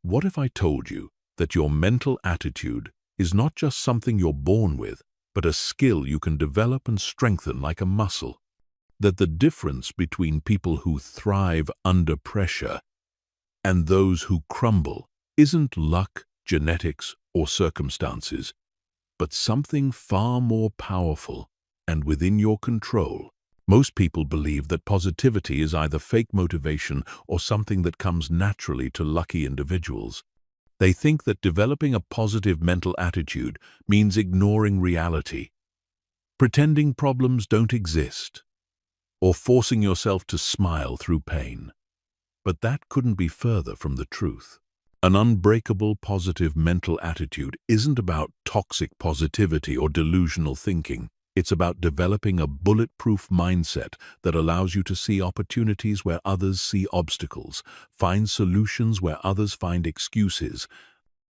What if I told you that your mental attitude is not just something you're born with, but a skill you can develop and strengthen like a muscle? That the difference between people who thrive under pressure and those who crumble isn't luck, genetics, or circumstances, but something far more powerful and within your control. Most people believe that positivity is either fake motivation or something that comes naturally to lucky individuals. They think that developing a positive mental attitude means ignoring reality, pretending problems don't exist, or forcing yourself to smile through pain. But that couldn't be further from the truth. An unbreakable positive mental attitude isn't about toxic positivity or delusional thinking. It's about developing a bulletproof mindset that allows you to see opportunities where others see obstacles, find solutions where others find excuses,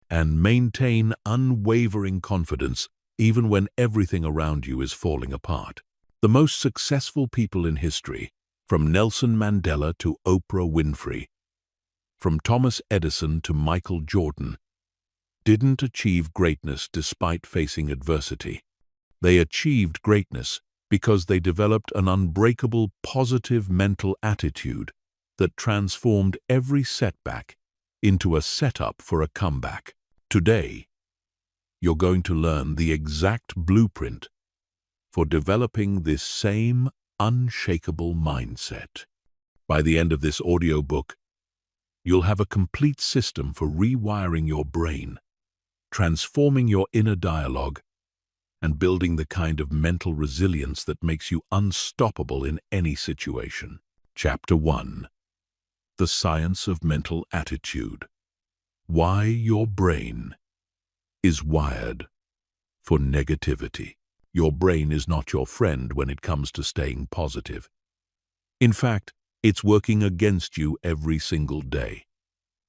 and maintain unwavering confidence even when everything around you is falling apart. The most successful people in history, from Nelson Mandela to Oprah Winfrey, from Thomas Edison to Michael Jordan, didn't achieve greatness despite facing adversity. They achieved greatness because they developed an unbreakable positive mental attitude that transformed every setback into a setup for a comeback. Today, you're going to learn the exact blueprint for developing this same unshakable mindset. By the end of this audiobook, you'll have a complete system for rewiring your brain, transforming your inner dialogue, and building the kind of mental resilience that makes you unstoppable in any situation. Chapter 1. The Science of Mental Attitude. Why your brain is wired for negativity. Your brain is not your friend when it comes to staying positive. In fact, it's working against you every single day.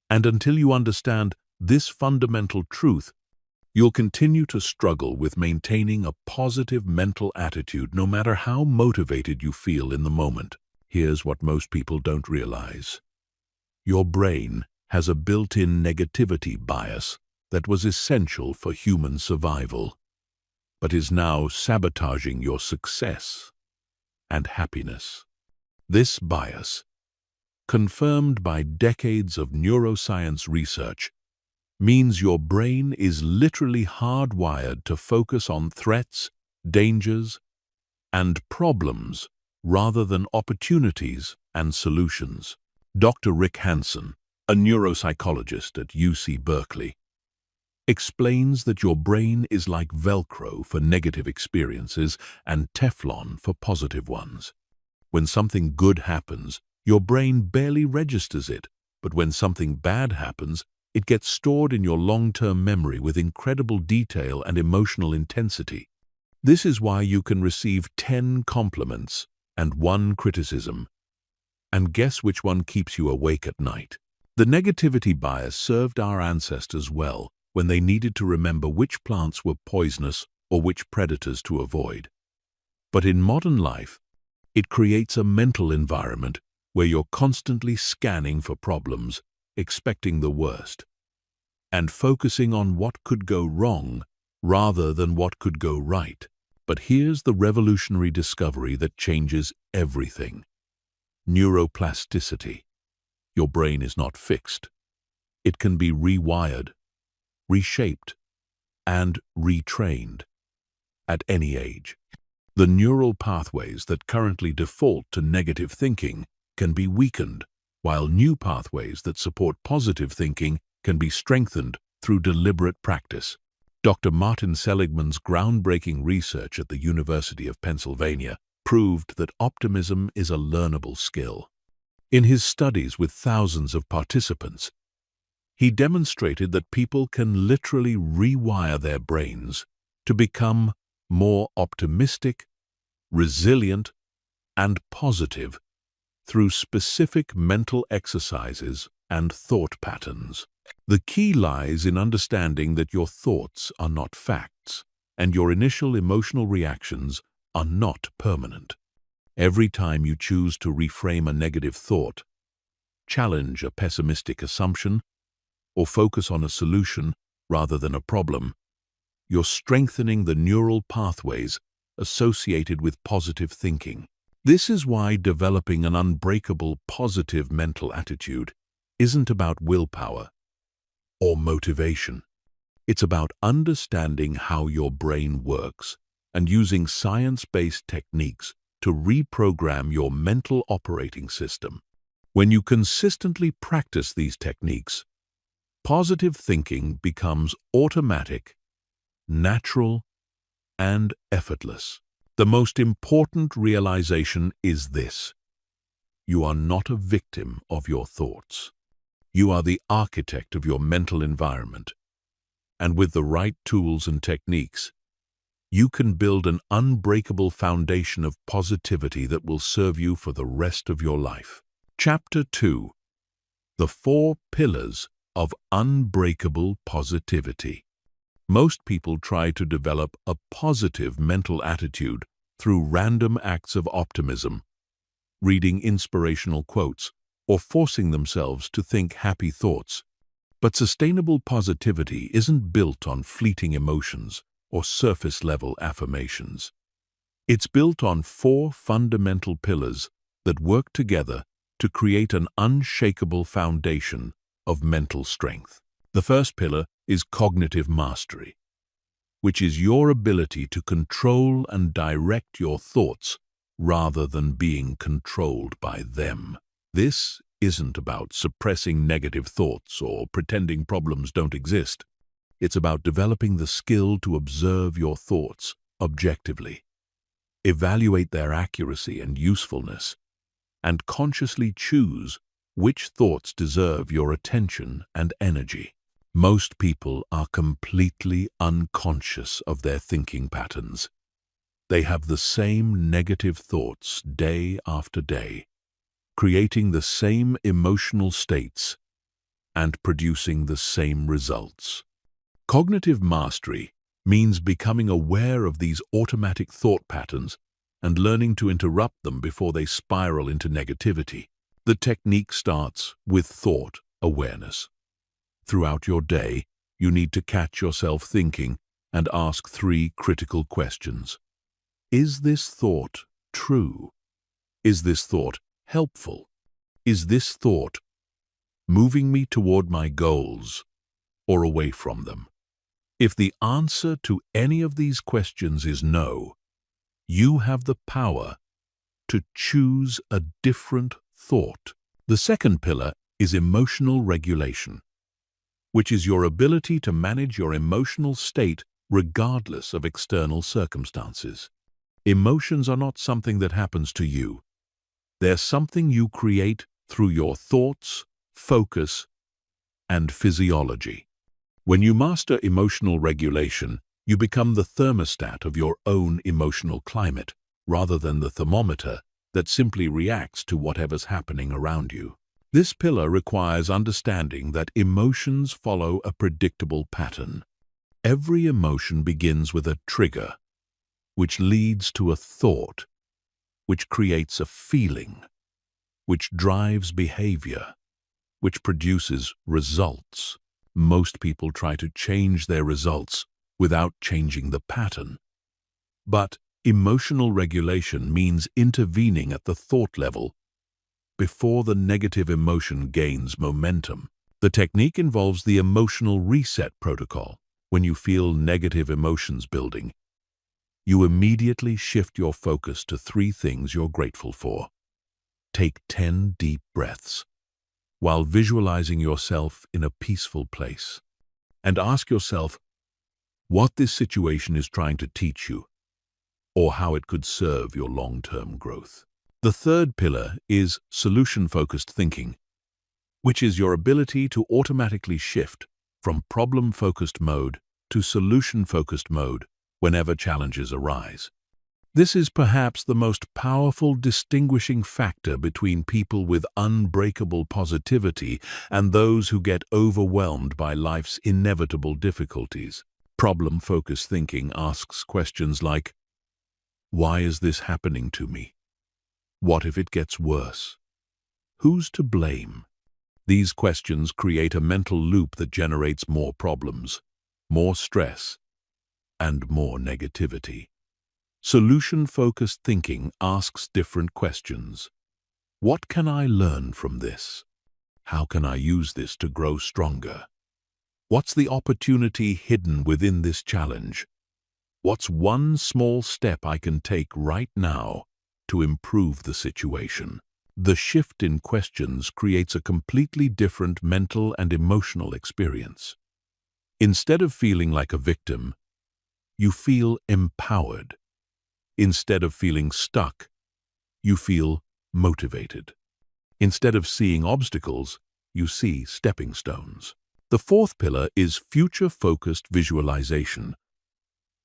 And until you understand this fundamental truth, you'll continue to struggle with maintaining a positive mental attitude no matter how motivated you feel in the moment. Here's what most people don't realize. Your brain has a built-in negativity bias that was essential for human survival, but is now sabotaging your success and happiness. This bias, confirmed by decades of neuroscience research, means your brain is literally hardwired to focus on threats, dangers, and problems rather than opportunities and solutions. Dr. Rick Hanson, a neuropsychologist at UC Berkeley, explains that your brain is like Velcro for negative experiences and Teflon for positive ones. When something good happens, your brain barely registers it, but when something bad happens, it gets stored in your long-term memory with incredible detail and emotional intensity. This is why you can receive 10 compliments and 1 criticism. And guess which one keeps you awake at night? The negativity bias served our ancestors well when they needed to remember which plants were poisonous or which predators to avoid. But in modern life, it creates a mental environment where you're constantly scanning for problems, expecting the worst, and focusing on what could go wrong rather than what could go right. But here's the revolutionary discovery that changes everything. Neuroplasticity. Your brain is not fixed. It can be rewired, reshaped, and retrained at any age. The neural pathways that currently default to negative thinking can be weakened, while new pathways that support positive thinking can be strengthened through deliberate practice. Dr. Martin Seligman's groundbreaking research at the University of Pennsylvania proved that optimism is a learnable skill. In his studies with thousands of participants, he demonstrated that people can literally rewire their brains to become more optimistic, resilient, and positive through specific mental exercises and thought patterns. The key lies in understanding that your thoughts are not facts, and your initial emotional reactions are not permanent. Every time you choose to reframe a negative thought, challenge a pessimistic assumption, or focus on a solution rather than a problem, you're strengthening the neural pathways associated with positive thinking. This is why developing an unbreakable positive mental attitude isn't about willpower or motivation. It's about understanding how your brain works and using science-based techniques to reprogram your mental operating system. When you consistently practice these techniques, positive thinking becomes automatic, natural, and effortless. The most important realization is this: you are not a victim of your thoughts. You are the architect of your mental environment. And with the right tools and techniques, you can build an unbreakable foundation of positivity that will serve you for the rest of your life. Chapter 2: The 4 Pillars of Unbreakable Positivity. Most people try to develop a positive mental attitude through random acts of optimism, reading inspirational quotes, or forcing themselves to think happy thoughts. But sustainable positivity isn't built on fleeting emotions or surface-level affirmations. It's built on 4 fundamental pillars that work together to create an unshakable foundation of mental strength. The first pillar is cognitive mastery, which is your ability to control and direct your thoughts rather than being controlled by them. This isn't about suppressing negative thoughts or pretending problems don't exist. It's about developing the skill to observe your thoughts objectively, evaluate their accuracy and usefulness, and consciously choose which thoughts deserve your attention and energy. Most people are completely unconscious of their thinking patterns. They have the same negative thoughts day after day, creating the same emotional states and producing the same results. Cognitive mastery means becoming aware of these automatic thought patterns and learning to interrupt them before they spiral into negativity. The technique starts with thought awareness. Throughout your day, you need to catch yourself thinking and ask 3 critical questions. Is this thought true? Is this thought helpful? Is this thought moving me toward my goals or away from them? If the answer to any of these questions is no, you have the power to choose a different thought. The second pillar is emotional regulation, which is your ability to manage your emotional state regardless of external circumstances. Emotions are not something that happens to you. They're something you create through your thoughts, focus, and physiology. When you master emotional regulation, you become the thermostat of your own emotional climate, rather than the thermometer that simply reacts to whatever's happening around you. This pillar requires understanding that emotions follow a predictable pattern. Every emotion begins with a trigger, which leads to a thought, which creates a feeling, which drives behavior, which produces results. Most people try to change their results without changing the pattern. But emotional regulation means intervening at the thought level before the negative emotion gains momentum. The technique involves the emotional reset protocol. When you feel negative emotions building, you immediately shift your focus to 3 things you're grateful for. Take 10 deep breaths while visualizing yourself in a peaceful place, and ask yourself what this situation is trying to teach you or how it could serve your long-term growth. The third pillar is solution-focused thinking, which is your ability to automatically shift from problem-focused mode to solution-focused mode whenever challenges arise. This is perhaps the most powerful distinguishing factor between people with unbreakable positivity and those who get overwhelmed by life's inevitable difficulties. Problem-focused thinking asks questions like, why is this happening to me? What if it gets worse? Who's to blame? These questions create a mental loop that generates more problems, more stress, and more negativity. Solution-focused thinking asks different questions. What can I learn from this? How can I use this to grow stronger? What's the opportunity hidden within this challenge? What's one small step I can take right now to improve the situation? The shift in questions creates a completely different mental and emotional experience. Instead of feeling like a victim, you feel empowered. Instead of feeling stuck, you feel motivated. Instead of seeing obstacles, you see stepping stones. The fourth pillar is future-focused visualization,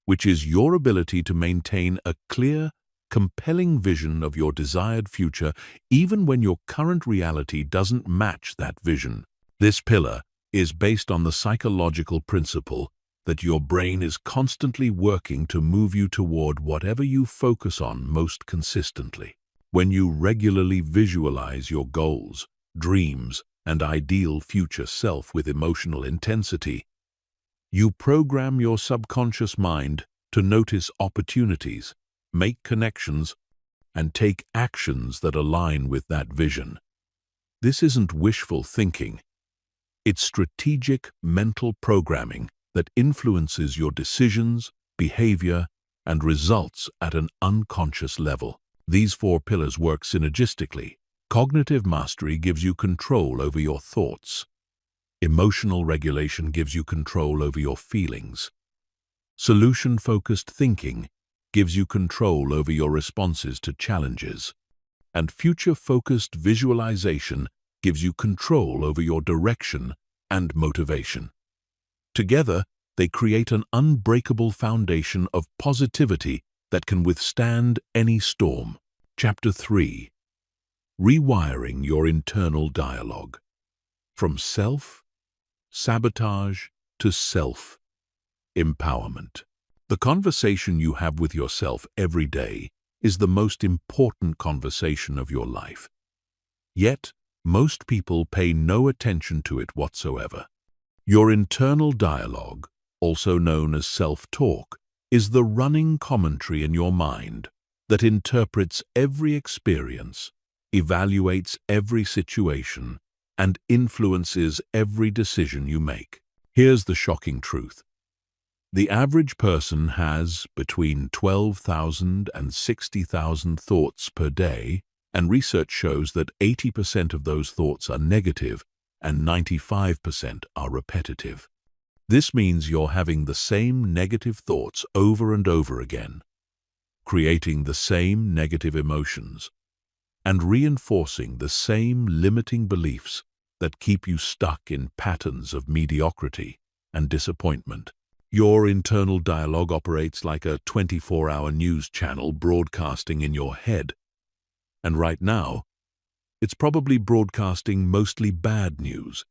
which is your ability to maintain a clear, compelling vision of your desired future even when your current reality doesn't match that vision. This pillar is based on the psychological principle that your brain is constantly working to move you toward whatever you focus on most consistently. When you regularly visualize your goals, dreams, and ideal future self with emotional intensity, you program your subconscious mind to notice opportunities, make connections, and take actions that align with that vision. This isn't wishful thinking. It's strategic mental programming that influences your decisions, behavior, and results at an unconscious level. These four pillars work synergistically. Cognitive mastery gives you control over your thoughts. Emotional regulation gives you control over your feelings. Solution-focused thinking gives you control over your responses to challenges. And future-focused visualization gives you control over your direction and motivation. Together, they create an unbreakable foundation of positivity that can withstand any storm. Chapter 3. Rewiring your internal dialogue. From self-sabotage to self-empowerment. The conversation you have with yourself every day is the most important conversation of your life. Yet, most people pay no attention to it whatsoever. Your internal dialogue, also known as self-talk, is the running commentary in your mind that interprets every experience, evaluates every situation, and influences every decision you make. Here's the shocking truth. The average person has between 12,000 and 60,000 thoughts per day, and research shows that 80% of those thoughts are negative and 95% are repetitive. This means you're having the same negative thoughts over and over again, creating the same negative emotions, and reinforcing the same limiting beliefs that keep you stuck in patterns of mediocrity and disappointment. Your internal dialogue operates like a 24-hour news channel broadcasting in your head. And right now, it's probably broadcasting mostly bad news.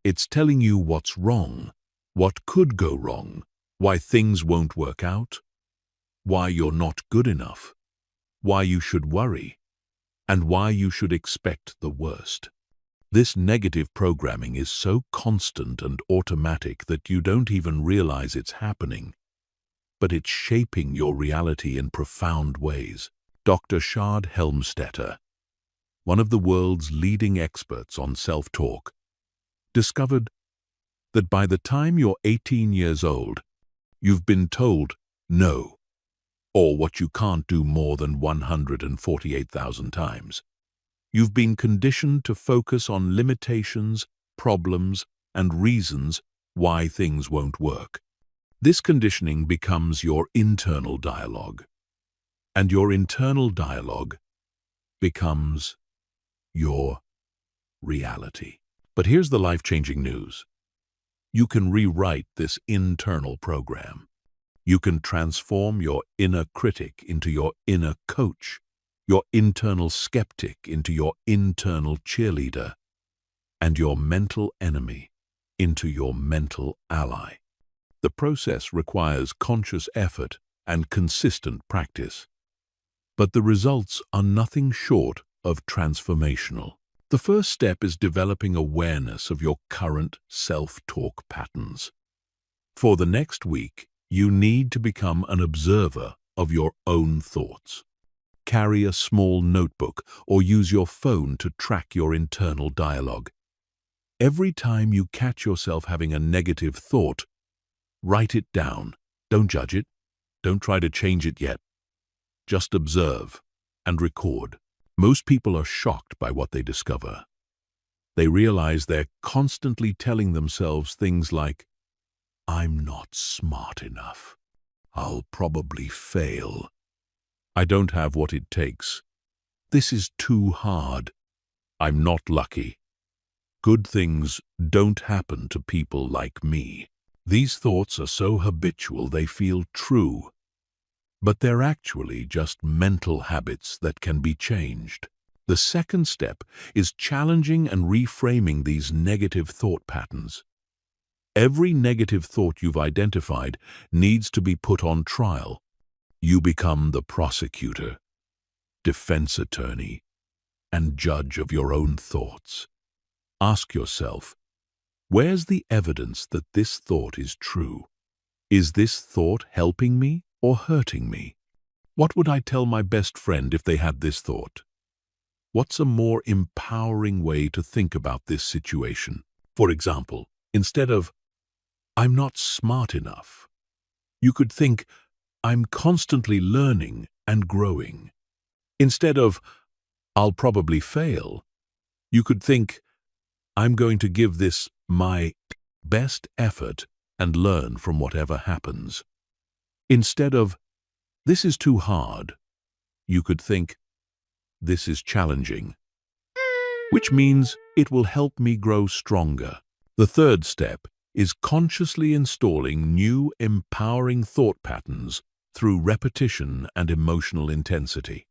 It's telling you what's wrong, what could go wrong, why things won't work out, why you're not good enough, why you should worry, and why you should expect the worst. This negative programming is so constant and automatic that you don't even realize it's happening, but it's shaping your reality in profound ways. Dr. Shad Helmstetter, one of the world's leading experts on self-talk, discovered that by the time you're 18 years old, you've been told no, or what you can't do more than 148,000 times. You've been conditioned to focus on limitations, problems, and reasons why things won't work. This conditioning becomes your internal dialogue, and your internal dialogue becomes your reality. But here's the life-changing news. You can rewrite this internal program. You can transform your inner critic into your inner coach, your internal skeptic into your internal cheerleader, and your mental enemy into your mental ally. The process requires conscious effort and consistent practice, but the results are nothing short of transformational. The first step is developing awareness of your current self-talk patterns. For the next week, you need to become an observer of your own thoughts. Carry a small notebook or use your phone to track your internal dialogue. Every time you catch yourself having a negative thought, write it down. Don't judge it. Don't try to change it yet. Just observe and record. Most people are shocked by what they discover. They realize they're constantly telling themselves things like, "I'm not smart enough. I'll probably fail. I don't have what it takes. This is too hard. I'm not lucky. Good things don't happen to people like me." These thoughts are so habitual they feel true, but they're actually just mental habits that can be changed. The second step is challenging and reframing these negative thought patterns. Every negative thought you've identified needs to be put on trial. You become the prosecutor, defense attorney, and judge of your own thoughts. Ask yourself, where's the evidence that this thought is true? Is this thought helping me or hurting me? What would I tell my best friend if they had this thought? What's a more empowering way to think about this situation? For example, instead of, "I'm not smart enough," you could think, "I'm constantly learning and growing." Instead of, "I'll probably fail," you could think, "I'm going to give this my best effort and learn from whatever happens." Instead of, "This is too hard," you could think, "This is challenging," which means it will help me grow stronger. The third step is consciously installing new empowering thought patterns through repetition and emotional intensity.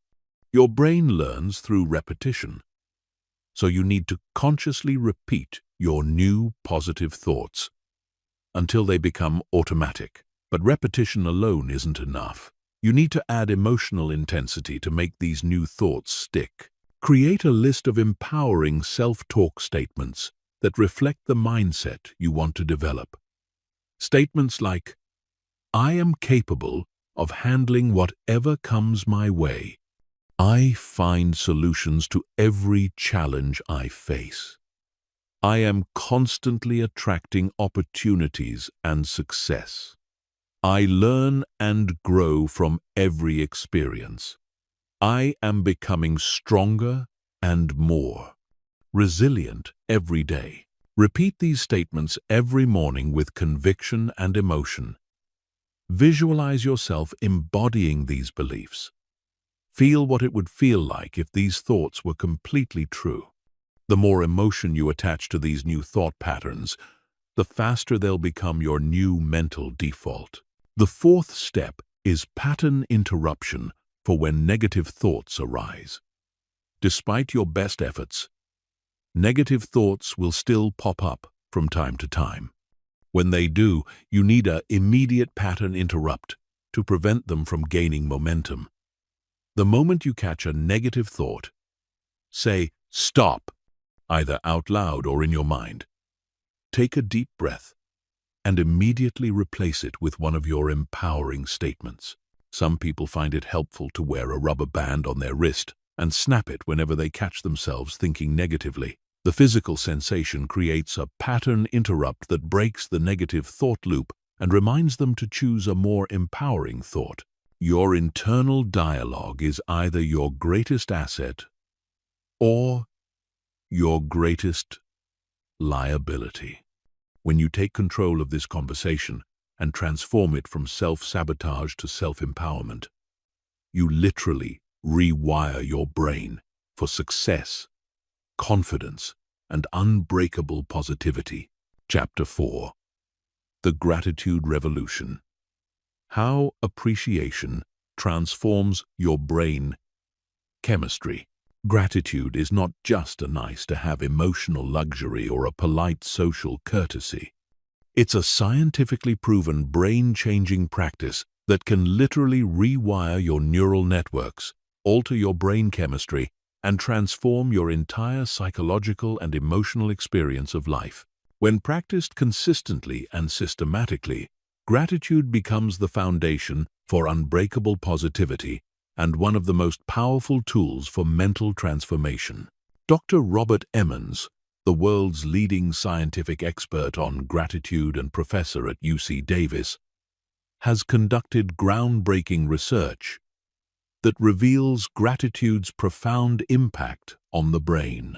Your brain learns through repetition, so you need to consciously repeat your new positive thoughts until they become automatic. But repetition alone isn't enough. You need to add emotional intensity to make these new thoughts stick. Create a list of empowering self-talk statements that reflect the mindset you want to develop. Statements like, "I am capable of handling whatever comes my way. I find solutions to every challenge I face. I am constantly attracting opportunities and success. I learn and grow from every experience. I am becoming stronger and more resilient every day." Repeat these statements every morning with conviction and emotion. Visualize yourself embodying these beliefs. Feel what it would feel like if these thoughts were completely true. The more emotion you attach to these new thought patterns, the faster they'll become your new mental default. The fourth step is pattern interruption for when negative thoughts arise. Despite your best efforts, negative thoughts will still pop up from time to time. When they do, you need an immediate pattern interrupt to prevent them from gaining momentum. The moment you catch a negative thought, say, "Stop," either out loud or in your mind. Take a deep breath and immediately replace it with one of your empowering statements. Some people find it helpful to wear a rubber band on their wrist and snap it whenever they catch themselves thinking negatively. The physical sensation creates a pattern interrupt that breaks the negative thought loop and reminds them to choose a more empowering thought. Your internal dialogue is either your greatest asset or your greatest liability. When you take control of this conversation and transform it from self-sabotage to self-empowerment, you literally rewire your brain for success, confidence, and unbreakable positivity. Chapter 4. The Gratitude Revolution. How appreciation transforms your brain chemistry. Gratitude is not just a nice-to-have emotional luxury or a polite social courtesy. It's a scientifically proven brain-changing practice that can literally rewire your neural networks, alter your brain chemistry, and transform your entire psychological and emotional experience of life. When practiced consistently and systematically, gratitude becomes the foundation for unbreakable positivity and one of the most powerful tools for mental transformation. Dr. Robert Emmons, the world's leading scientific expert on gratitude and professor at UC Davis, has conducted groundbreaking research that reveals gratitude's profound impact on the brain.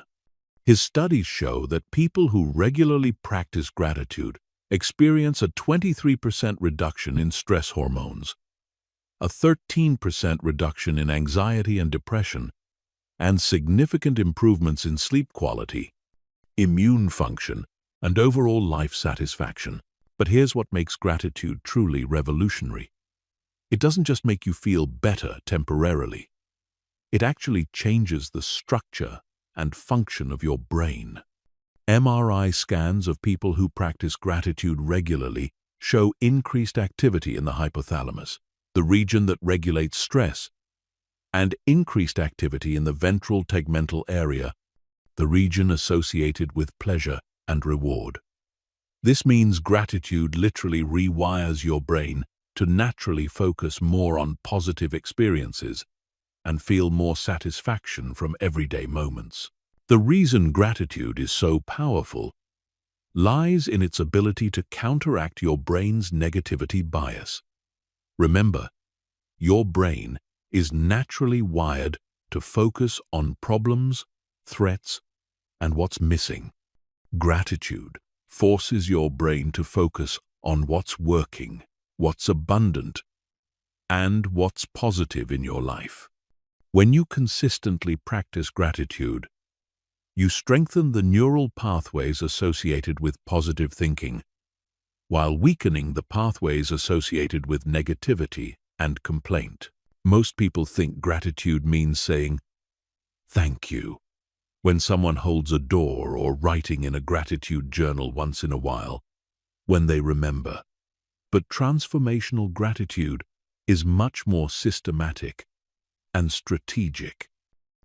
His studies show that people who regularly practice gratitude experience a 23% reduction in stress hormones, a 13% reduction in anxiety and depression, and significant improvements in sleep quality, immune function, and overall life satisfaction. But here's what makes gratitude truly revolutionary. It doesn't just make you feel better temporarily. It actually changes the structure and function of your brain. MRI scans of people who practice gratitude regularly show increased activity in the hypothalamus, the region that regulates stress, and increased activity in the ventral tegmental area, the region associated with pleasure and reward. This means gratitude literally rewires your brain to naturally focus more on positive experiences and feel more satisfaction from everyday moments. The reason gratitude is so powerful lies in its ability to counteract your brain's negativity bias. Remember, your brain is naturally wired to focus on problems, threats, and what's missing. Gratitude forces your brain to focus on what's working, what's abundant, and what's positive in your life. When you consistently practice gratitude, you strengthen the neural pathways associated with positive thinking, while weakening the pathways associated with negativity and complaint. Most people think gratitude means saying, "Thank you," when someone holds a door, or writing in a gratitude journal once in a while, when they remember. But transformational gratitude is much more systematic and strategic.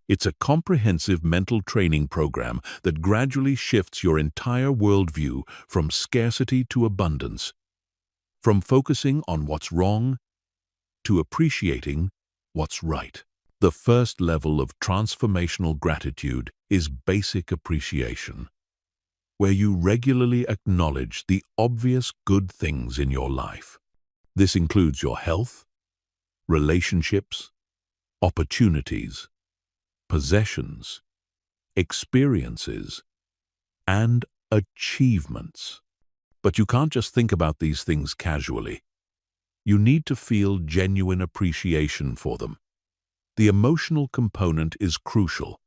It's a comprehensive mental training program that gradually shifts your entire worldview from scarcity to abundance, from focusing on what's wrong to appreciating what's right. The first level of transformational gratitude is basic appreciation, where you regularly acknowledge the obvious good things in your life. This includes your health, relationships, opportunities, possessions, experiences, and achievements. But you can't just think about these things casually. You need to feel genuine appreciation for them. The emotional component is crucial,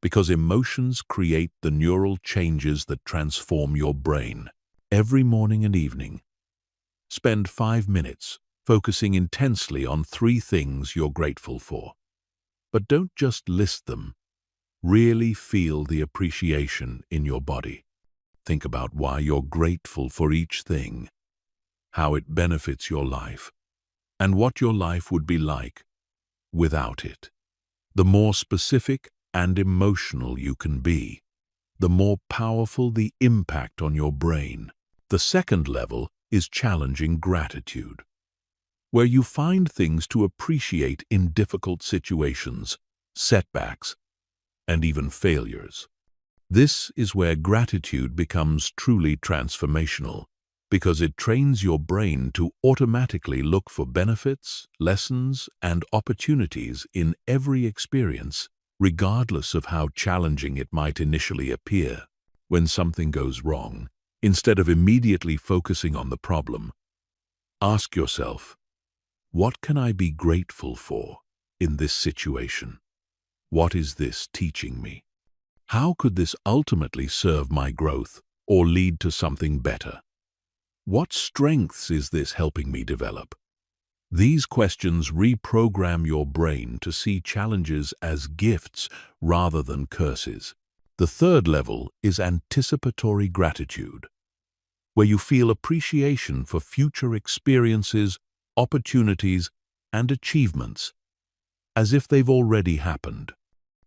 because emotions create the neural changes that transform your brain. Every morning and evening, spend 5 minutes focusing intensely on 3 things you're grateful for. But don't just list them. Really feel the appreciation in your body. Think about why you're grateful for each thing, how it benefits your life, and what your life would be like without it. The more specific and emotional you can be, the more powerful the impact on your brain. The second level is challenging gratitude, where you find things to appreciate in difficult situations, setbacks, and even failures. This is where gratitude becomes truly transformational, because it trains your brain to automatically look for benefits, lessons, and opportunities in every experience, regardless of how challenging it might initially appear. When something goes wrong, instead of immediately focusing on the problem, ask yourself, what can I be grateful for in this situation? What is this teaching me? How could this ultimately serve my growth or lead to something better? What strengths is this helping me develop? These questions reprogram your brain to see challenges as gifts rather than curses. The third level is anticipatory gratitude, where you feel appreciation for future experiences, opportunities, and achievements, as if they've already happened.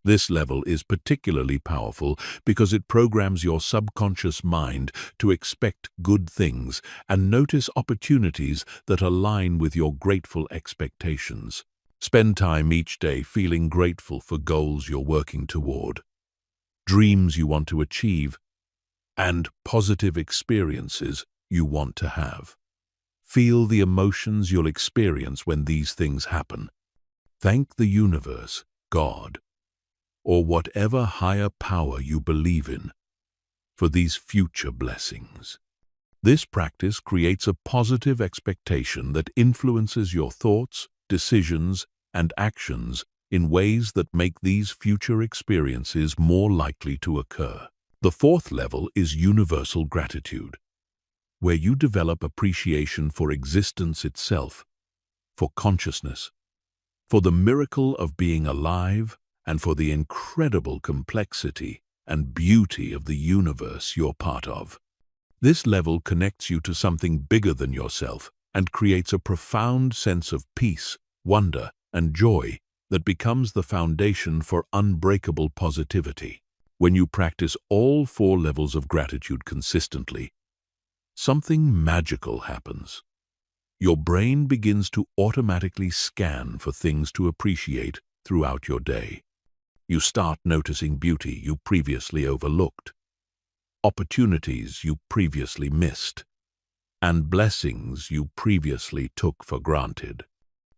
This level is particularly powerful because it programs your subconscious mind to expect good things and notice opportunities that align with your grateful expectations. Spend time each day feeling grateful for goals you're working toward, dreams you want to achieve, and positive experiences you want to have. Feel the emotions you'll experience when these things happen. Thank the universe, God, or whatever higher power you believe in for these future blessings. This practice creates a positive expectation that influences your thoughts, decisions, and actions in ways that make these future experiences more likely to occur. The fourth level is universal gratitude, where you develop appreciation for existence itself, for consciousness, for the miracle of being alive, and for the incredible complexity and beauty of the universe you're part of. This level connects you to something bigger than yourself and creates a profound sense of peace, wonder, and joy that becomes the foundation for unbreakable positivity. When you practice all four levels of gratitude consistently, something magical happens. Your brain begins to automatically scan for things to appreciate throughout your day. You start noticing beauty you previously overlooked, opportunities you previously missed, and blessings you previously took for granted.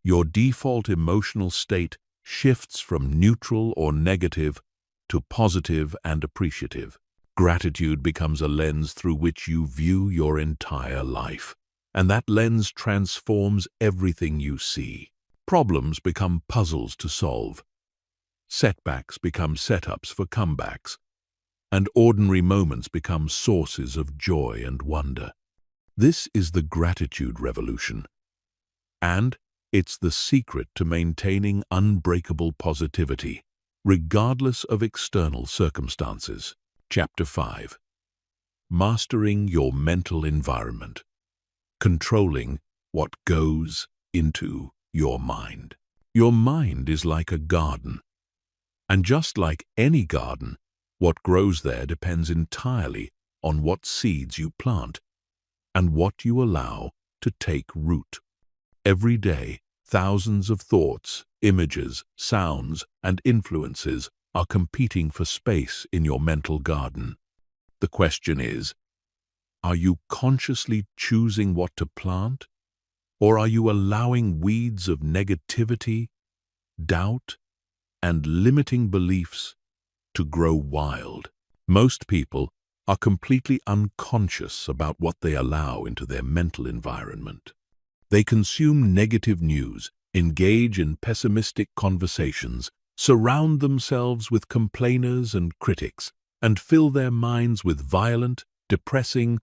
Your default emotional state shifts from neutral or negative to positive and appreciative. Gratitude becomes a lens through which you view your entire life, and that lens transforms everything you see. Problems become puzzles to solve. Setbacks become setups for comebacks, and ordinary moments become sources of joy and wonder. This is the gratitude revolution, and it's the secret to maintaining unbreakable positivity, regardless of external circumstances. Chapter 5. Mastering your mental environment. Controlling what goes into your mind. Your mind is like a garden. And just like any garden, what grows there depends entirely on what seeds you plant and what you allow to take root. Every day, thousands of thoughts, images, sounds, and influences are competing for space in your mental garden. The question is, are you consciously choosing what to plant, or are you allowing weeds of negativity, doubt, and limiting beliefs to grow wild? Most people are completely unconscious about what they allow into their mental environment. They consume negative news, engage in pessimistic conversations, surround themselves with complainers and critics, and fill their minds with violent, depressing,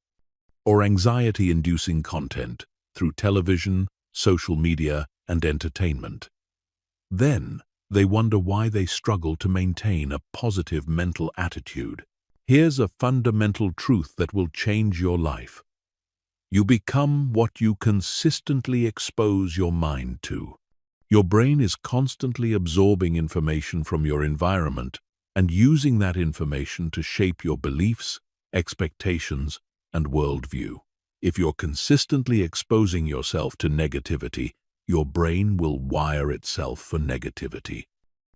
or anxiety-inducing content through television, social media, and entertainment. Then, they wonder why they struggle to maintain a positive mental attitude. Here's a fundamental truth that will change your life. You become what you consistently expose your mind to. Your brain is constantly absorbing information from your environment and using that information to shape your beliefs, expectations, and worldview. If you're consistently exposing yourself to negativity, your brain will wire itself for negativity.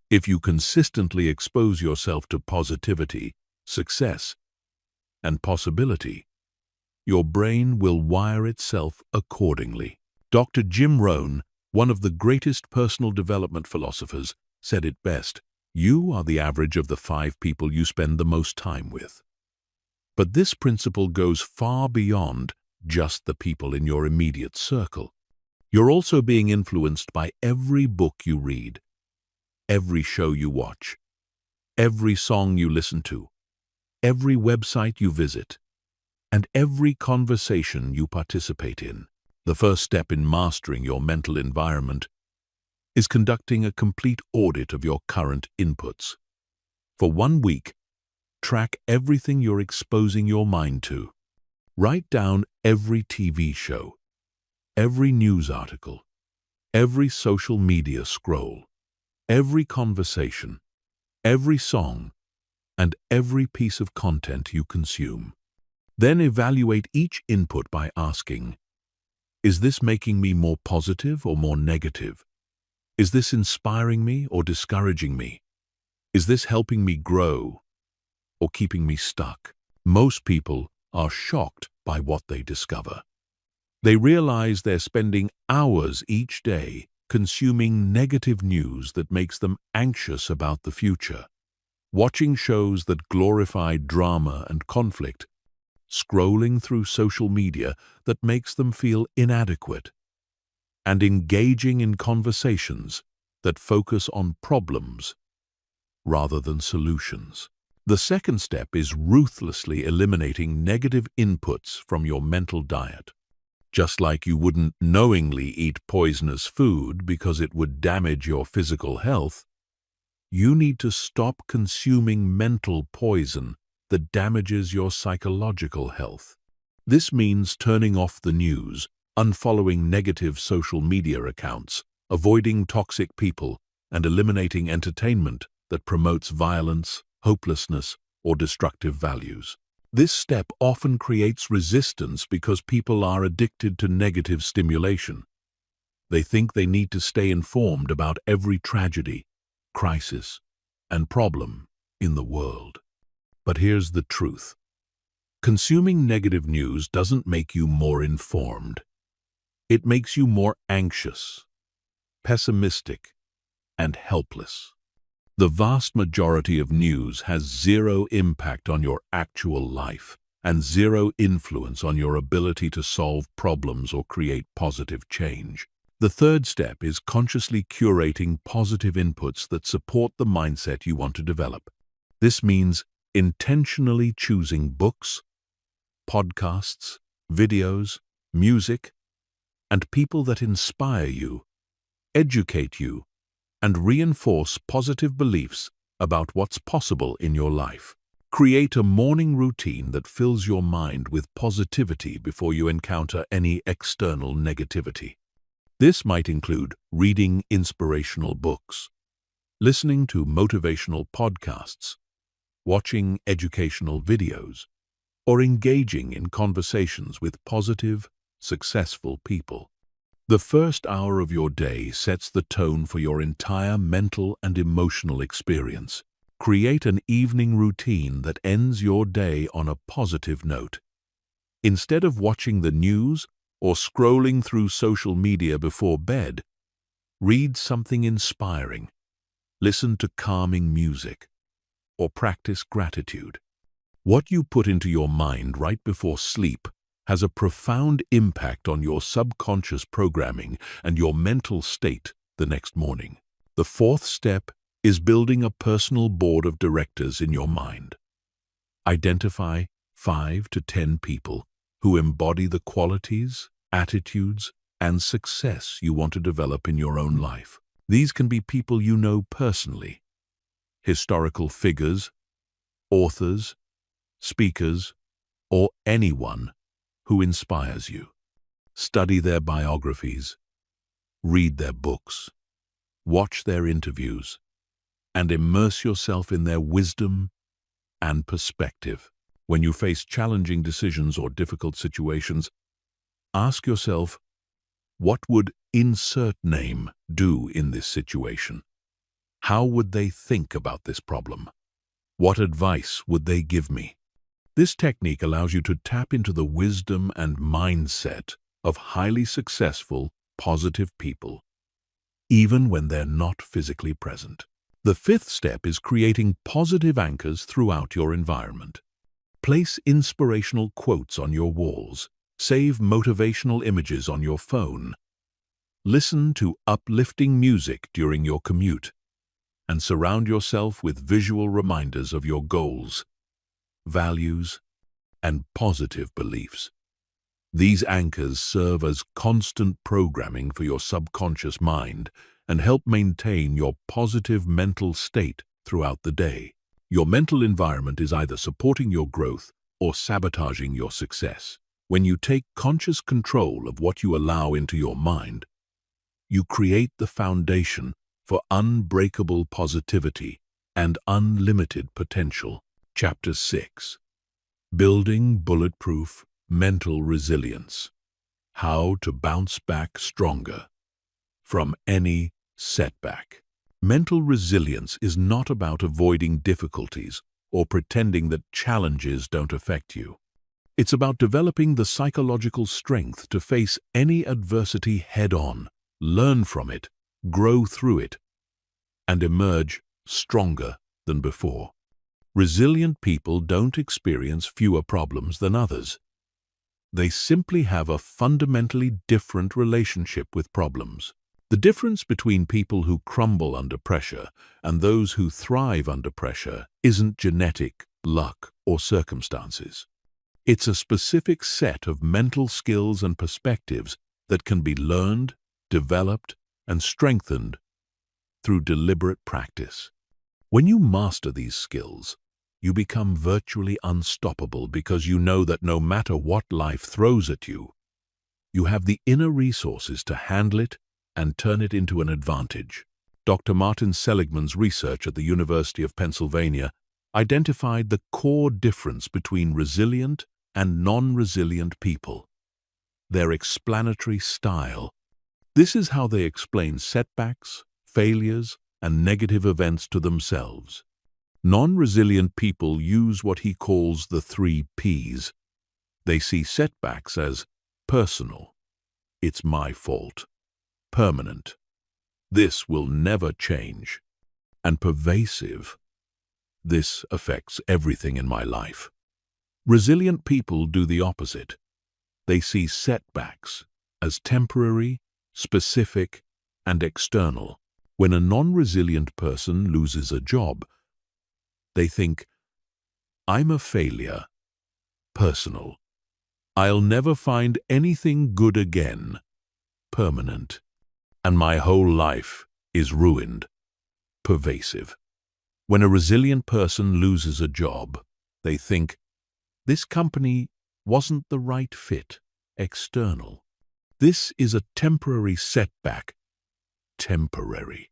If you consistently expose yourself to positivity, success, and possibility, your brain will wire itself accordingly. Dr. Jim Rohn, one of the greatest personal development philosophers, said it best: you are the average of the 5 people you spend the most time with. But this principle goes far beyond just the people in your immediate circle. You're also being influenced by every book you read, every show you watch, every song you listen to, every website you visit, and every conversation you participate in. The first step in mastering your mental environment is conducting a complete audit of your current inputs. For 1 week, track everything you're exposing your mind to. Write down every TV show, every news article, every social media scroll, every conversation, every song, and every piece of content you consume. Then evaluate each input by asking, is this making me more positive or more negative? Is this inspiring me or discouraging me? Is this helping me grow or keeping me stuck? Most people are shocked by what they discover. They realize they're spending hours each day consuming negative news that makes them anxious about the future, watching shows that glorify drama and conflict, scrolling through social media that makes them feel inadequate, and engaging in conversations that focus on problems rather than solutions. The second step is ruthlessly eliminating negative inputs from your mental diet. Just like you wouldn't knowingly eat poisonous food because it would damage your physical health, you need to stop consuming mental poison that damages your psychological health. This means turning off the news, unfollowing negative social media accounts, avoiding toxic people, and eliminating entertainment that promotes violence, hopelessness, or destructive values. This step often creates resistance because people are addicted to negative stimulation. They think they need to stay informed about every tragedy, crisis, and problem in the world. But here's the truth. Consuming negative news doesn't make you more informed. It makes you more anxious, pessimistic, and helpless. The vast majority of news has zero impact on your actual life and zero influence on your ability to solve problems or create positive change. The third step is consciously curating positive inputs that support the mindset you want to develop. This means intentionally choosing books, podcasts, videos, music, and people that inspire you, educate you, and reinforce positive beliefs about what's possible in your life. Create a morning routine that fills your mind with positivity before you encounter any external negativity. This might include reading inspirational books, listening to motivational podcasts, watching educational videos, or engaging in conversations with positive, successful people. The first hour of your day sets the tone for your entire mental and emotional experience. Create an evening routine that ends your day on a positive note. Instead of watching the news or scrolling through social media before bed, read something inspiring, listen to calming music, or practice gratitude. What you put into your mind right before sleep has a profound impact on your subconscious programming and your mental state the next morning. The fourth step is building a personal board of directors in your mind. Identify 5 to 10 people who embody the qualities, attitudes, and success you want to develop in your own life. These can be people you know personally, historical figures, authors, speakers, or anyone who inspires you. Study their biographies, read their books, watch their interviews, and immerse yourself in their wisdom and perspective. When you face challenging decisions or difficult situations, ask yourself, what would insert name do in this situation? How would they think about this problem? What advice would they give me? This technique allows you to tap into the wisdom and mindset of highly successful, positive people, even when they're not physically present. The fifth step is creating positive anchors throughout your environment. Place inspirational quotes on your walls, save motivational images on your phone, listen to uplifting music during your commute, and surround yourself with visual reminders of your goals, values, and positive beliefs. These anchors serve as constant programming for your subconscious mind and help maintain your positive mental state throughout the day. Your mental environment is either supporting your growth or sabotaging your success. When you take conscious control of what you allow into your mind, you create the foundation for unbreakable positivity and unlimited potential. Chapter 6. Building Bulletproof Mental Resilience. How to bounce back stronger from any setback. Mental resilience is not about avoiding difficulties or pretending that challenges don't affect you. It's about developing the psychological strength to face any adversity head-on, learn from it, grow through it, and emerge stronger than before. Resilient people don't experience fewer problems than others. They simply have a fundamentally different relationship with problems. The difference between people who crumble under pressure and those who thrive under pressure isn't genetic, luck, or circumstances. It's a specific set of mental skills and perspectives that can be learned, developed, and strengthened through deliberate practice. When you master these skills, you become virtually unstoppable because you know that no matter what life throws at you, you have the inner resources to handle it and turn it into an advantage. Dr. Martin Seligman's research at the University of Pennsylvania identified the core difference between resilient and non-resilient people: their explanatory style. This is how they explain setbacks, failures, and negative events to themselves. Non-resilient people use what he calls the 3 Ps. They see setbacks as personal, it's my fault; permanent, this will never change; and pervasive, this affects everything in my life. Resilient people do the opposite. They see setbacks as temporary, specific, and external. When a non-resilient person loses a job, they think, I'm a failure; personal, I'll never find anything good again; permanent, and my whole life is ruined; pervasive. When a resilient person loses a job, they think, this company wasn't the right fit; external, this is a temporary setback; temporary,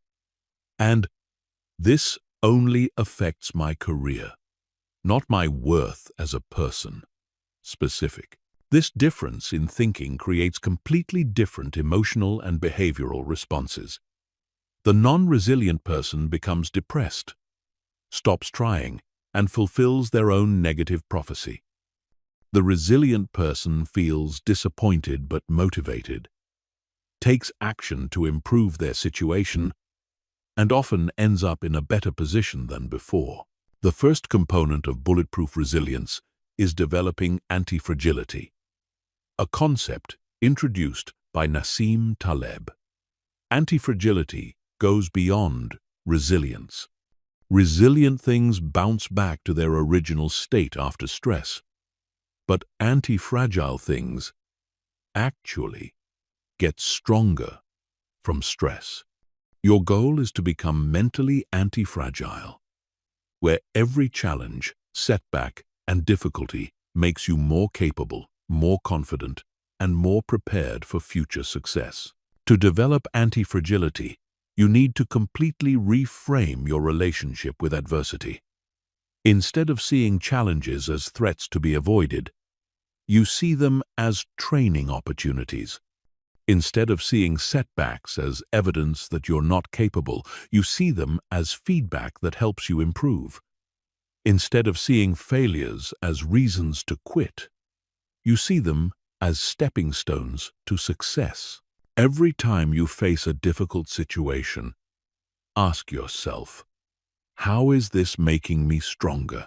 and this only affects my career, not my worth as a person; specific. This difference in thinking creates completely different emotional and behavioral responses. The non-resilient person becomes depressed, stops trying, and fulfills their own negative prophecy. The resilient person feels disappointed but motivated, takes action to improve their situation, and often ends up in a better position than before. The first component of bulletproof resilience is developing anti-fragility, a concept introduced by Nassim Taleb. Anti-fragility goes beyond resilience. Resilient things bounce back to their original state after stress, but anti-fragile things actually get stronger from stress. Your goal is to become mentally anti-fragile, where every challenge, setback, and difficulty makes you more capable, more confident, and more prepared for future success. To develop anti-fragility, you need to completely reframe your relationship with adversity. Instead of seeing challenges as threats to be avoided, you see them as training opportunities. Instead of seeing setbacks as evidence that you're not capable, you see them as feedback that helps you improve. Instead of seeing failures as reasons to quit, you see them as stepping stones to success. Every time you face a difficult situation, ask yourself, how is this making me stronger?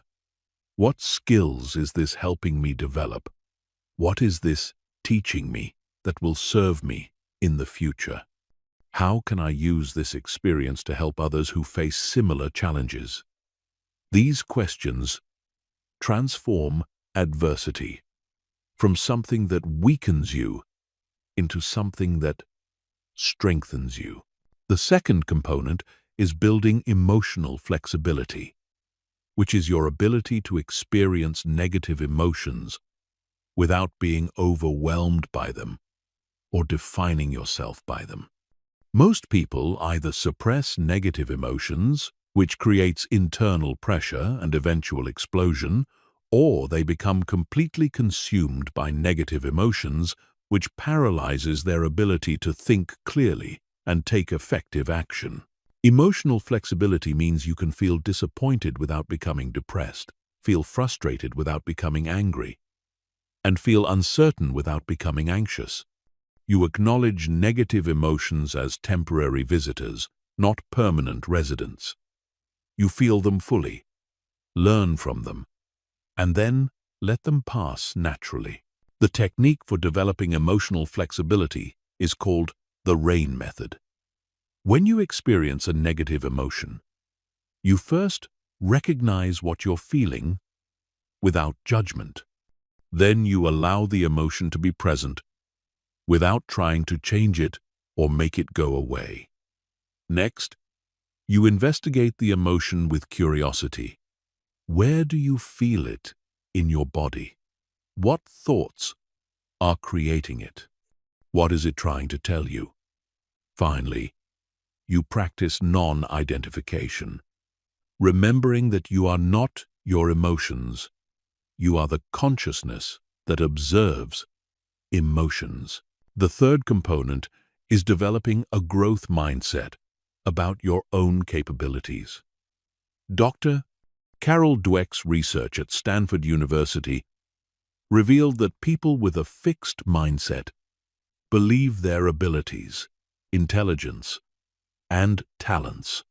What skills is this helping me develop? What is this teaching me that will serve me in the future? How can I use this experience to help others who face similar challenges? These questions transform adversity from something that weakens you into something that strengthens you. The second component is building emotional flexibility, which is your ability to experience negative emotions without being overwhelmed by them or defining yourself by them. Most people either suppress negative emotions which creates internal pressure and eventual explosion, or they become completely consumed by negative emotions, which paralyzes their ability to think clearly and take effective action. Emotional flexibility means you can feel disappointed without becoming depressed, feel frustrated without becoming angry, and feel uncertain without becoming anxious. You acknowledge negative emotions as temporary visitors, not permanent residents. You feel them fully, learn from them, and then let them pass naturally. The technique for developing emotional flexibility is called the RAIN method. When you experience a negative emotion, you first recognize what you're feeling without judgment. Then you allow the emotion to be present without trying to change it or make it go away. Next, you investigate the emotion with curiosity. Where do you feel it in your body? What thoughts are creating it? What is it trying to tell you? Finally, you practice non-identification, remembering that you are not your emotions. You are the consciousness that observes emotions. The third component is developing a growth mindset about your own capabilities. Dr. Carol Dweck's research at Stanford University revealed that people with a fixed mindset believe their abilities, intelligence, and talents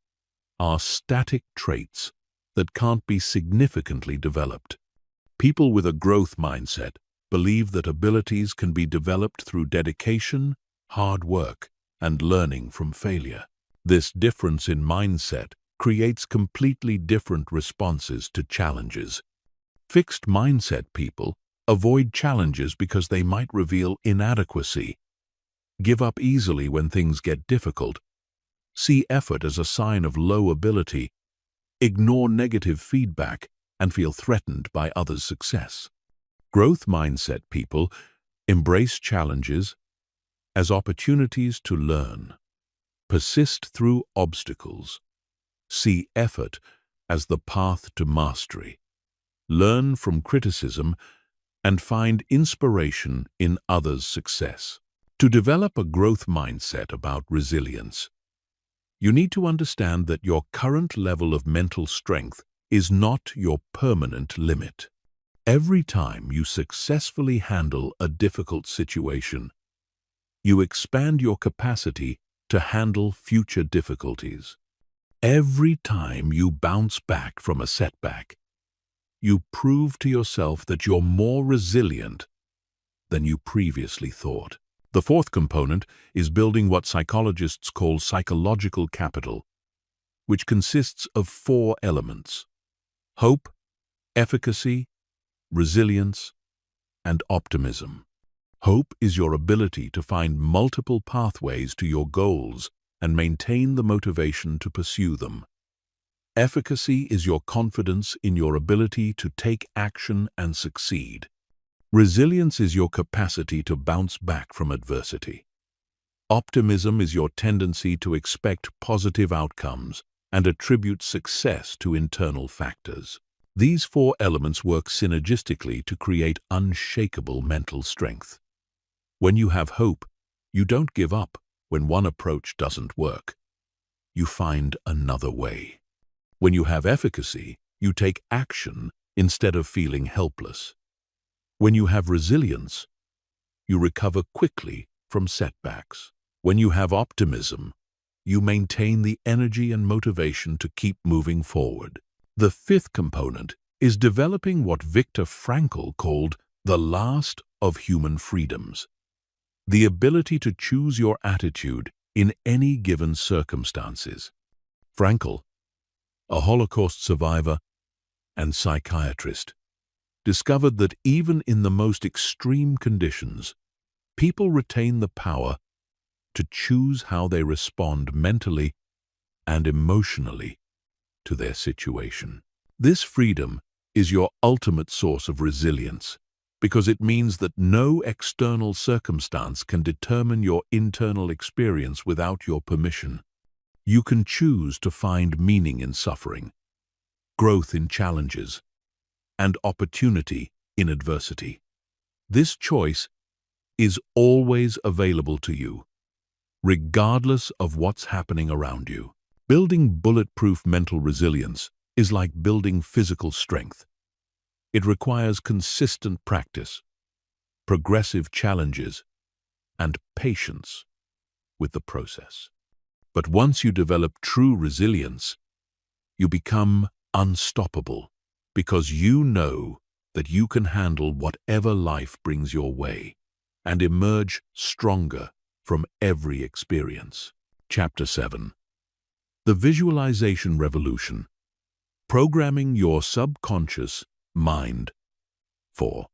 are static traits that can't be significantly developed. People with a growth mindset believe that abilities can be developed through dedication, hard work, and learning from failure. This difference in mindset creates completely different responses to challenges. Fixed mindset people avoid challenges because they might reveal inadequacy, give up easily when things get difficult, see effort as a sign of low ability, ignore negative feedback, and feel threatened by others' success. Growth mindset people embrace challenges as opportunities to learn, persist through obstacles, see effort as the path to mastery, learn from criticism, and find inspiration in others' success. To develop a growth mindset about resilience, you need to understand that your current level of mental strength is not your permanent limit. Every time you successfully handle a difficult situation, you expand your capacity to handle future difficulties. Every time you bounce back from a setback, you prove to yourself that you're more resilient than you previously thought. The fourth component is building what psychologists call psychological capital, which consists of 4 elements: hope, efficacy, resilience, and optimism. Hope is your ability to find multiple pathways to your goals and maintain the motivation to pursue them. Efficacy is your confidence in your ability to take action and succeed. Resilience is your capacity to bounce back from adversity. Optimism is your tendency to expect positive outcomes and attribute success to internal factors. These 4 elements work synergistically to create unshakable mental strength. When you have hope, you don't give up when one approach doesn't work. You find another way. When you have efficacy, you take action instead of feeling helpless. When you have resilience, you recover quickly from setbacks. When you have optimism, you maintain the energy and motivation to keep moving forward. The 5th component is developing what Viktor Frankl called the last of human freedoms, the ability to choose your attitude in any given circumstances. Frankl, a Holocaust survivor and psychiatrist, discovered that even in the most extreme conditions, people retain the power to choose how they respond mentally and emotionally to their situation. This freedom is your ultimate source of resilience because it means that no external circumstance can determine your internal experience without your permission. You can choose to find meaning in suffering, growth in challenges, and opportunity in adversity. This choice is always available to you, regardless of what's happening around you. Building bulletproof mental resilience is like building physical strength. It requires consistent practice, progressive challenges, and patience with the process. But once you develop true resilience, you become unstoppable because you know that you can handle whatever life brings your way and emerge stronger from every experience. Chapter 7. The Visualization Revolution. Programming your subconscious mind for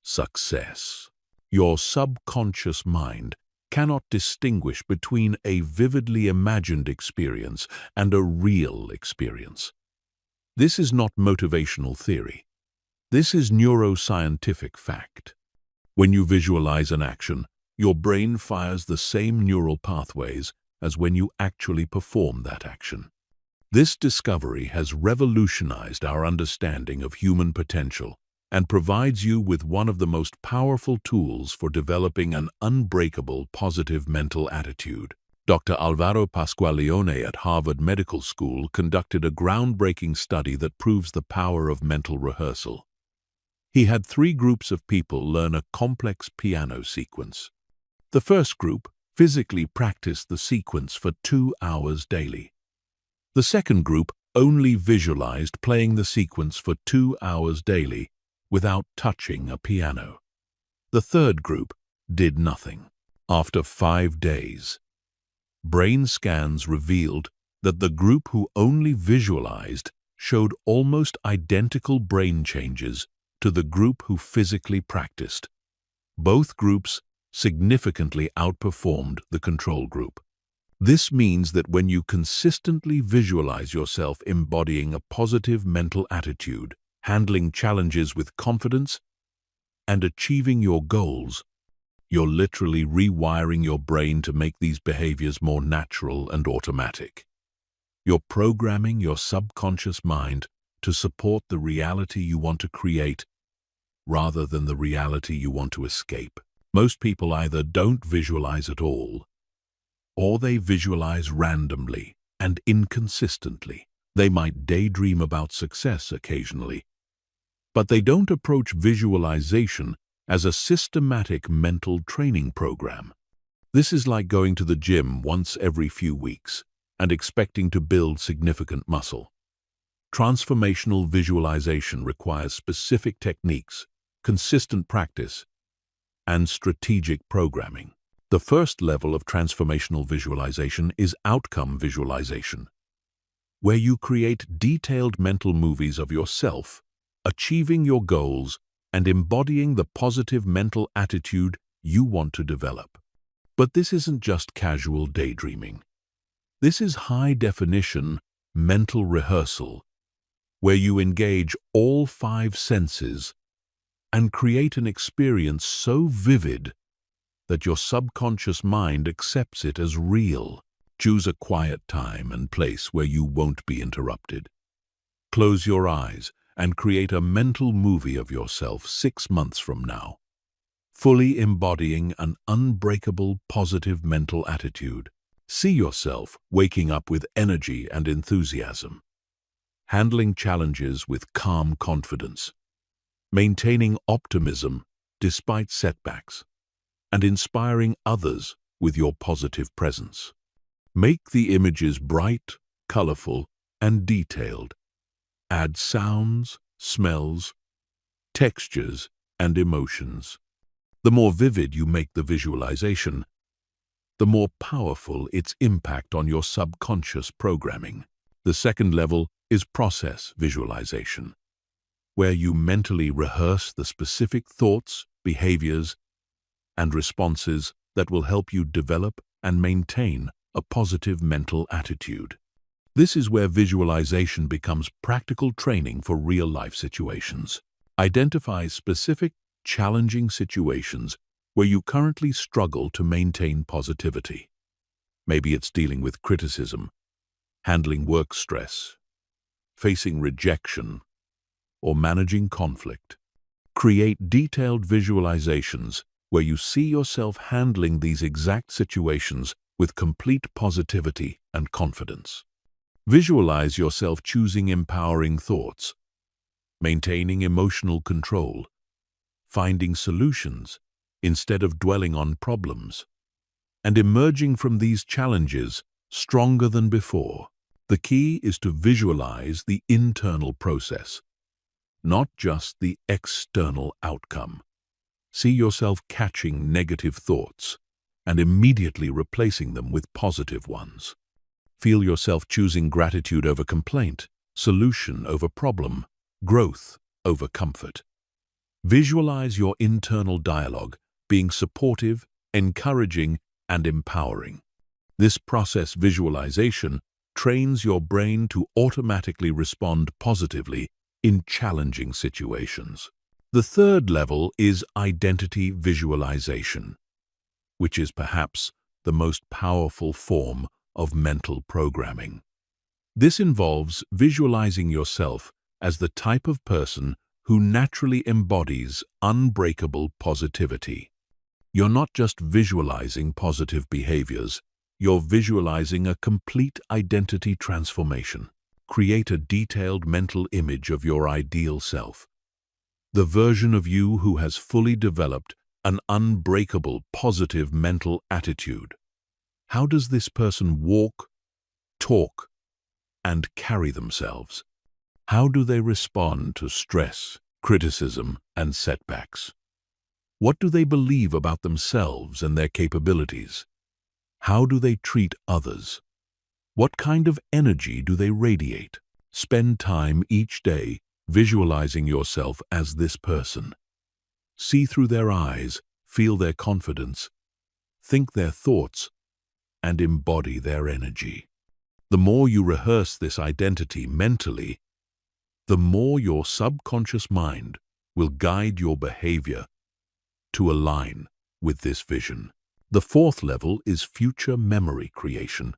success. Your subconscious mind cannot distinguish between a vividly imagined experience and a real experience. This is not motivational theory. This is neuroscientific fact. When you visualize an action, your brain fires the same neural pathways as when you actually perform that action. This discovery has revolutionized our understanding of human potential and provides you with one of the most powerful tools for developing an unbreakable positive mental attitude. Dr. Alvaro Pasqualeone at Harvard Medical School conducted a groundbreaking study that proves the power of mental rehearsal. He had 3 groups of people learn a complex piano sequence. The first group physically practiced the sequence for 2 hours daily. The second group only visualized playing the sequence for 2 hours daily without touching a piano. The third group did nothing. After 5 days, brain scans revealed that the group who only visualized showed almost identical brain changes to the group who physically practiced. Both groups significantly outperformed the control group. This means that when you consistently visualize yourself embodying a positive mental attitude, handling challenges with confidence, and achieving your goals, you're literally rewiring your brain to make these behaviors more natural and automatic. You're programming your subconscious mind to support the reality you want to create rather than the reality you want to escape. Most people either don't visualize at all, or they visualize randomly and inconsistently. They might daydream about success occasionally, but they don't approach visualization as a systematic mental training program. This is like going to the gym once every few weeks and expecting to build significant muscle. Transformational visualization requires specific techniques, consistent practice, and strategic programming. The first level of transformational visualization is outcome visualization, where you create detailed mental movies of yourself, achieving your goals and embodying the positive mental attitude you want to develop. But this isn't just casual daydreaming. This is high-definition mental rehearsal, where you engage all 5 senses and create an experience so vivid that your subconscious mind accepts it as real. Choose a quiet time and place where you won't be interrupted. Close your eyes and create a mental movie of yourself 6 months from now, fully embodying an unbreakable positive mental attitude. See yourself waking up with energy and enthusiasm, handling challenges with calm confidence, maintaining optimism despite setbacks, and inspiring others with your positive presence. Make the images bright, colorful, and detailed. Add sounds, smells, textures, and emotions. The more vivid you make the visualization, the more powerful its impact on your subconscious programming. The second level is process visualization, where you mentally rehearse the specific thoughts, behaviors, and responses that will help you develop and maintain a positive mental attitude. This is where visualization becomes practical training for real-life situations. Identify specific, challenging situations where you currently struggle to maintain positivity. Maybe it's dealing with criticism, handling work stress, facing rejection, or managing conflict. Create detailed visualizations where you see yourself handling these exact situations with complete positivity and confidence. Visualize yourself choosing empowering thoughts, maintaining emotional control, finding solutions instead of dwelling on problems, and emerging from these challenges stronger than before. The key is to visualize the internal process, not just the external outcome. See yourself catching negative thoughts and immediately replacing them with positive ones. Feel yourself choosing gratitude over complaint, solution over problem, growth over comfort. Visualize your internal dialogue being supportive, encouraging, and empowering. This process visualization trains your brain to automatically respond positively in challenging situations. The third level is identity visualization, which is perhaps the most powerful form of mental programming. This involves visualizing yourself as the type of person who naturally embodies unbreakable positivity. You're not just visualizing positive behaviors, you're visualizing a complete identity transformation. Create a detailed mental image of your ideal self, the version of you who has fully developed an unbreakable positive mental attitude. How does this person walk, talk, and carry themselves? How do they respond to stress, criticism, and setbacks? What do they believe about themselves and their capabilities? How do they treat others? What kind of energy do they radiate? Spend time each day visualizing yourself as this person. See through their eyes, feel their confidence, think their thoughts, and embody their energy. The more you rehearse this identity mentally, the more your subconscious mind will guide your behavior to align with this vision. The fourth level is future memory creation,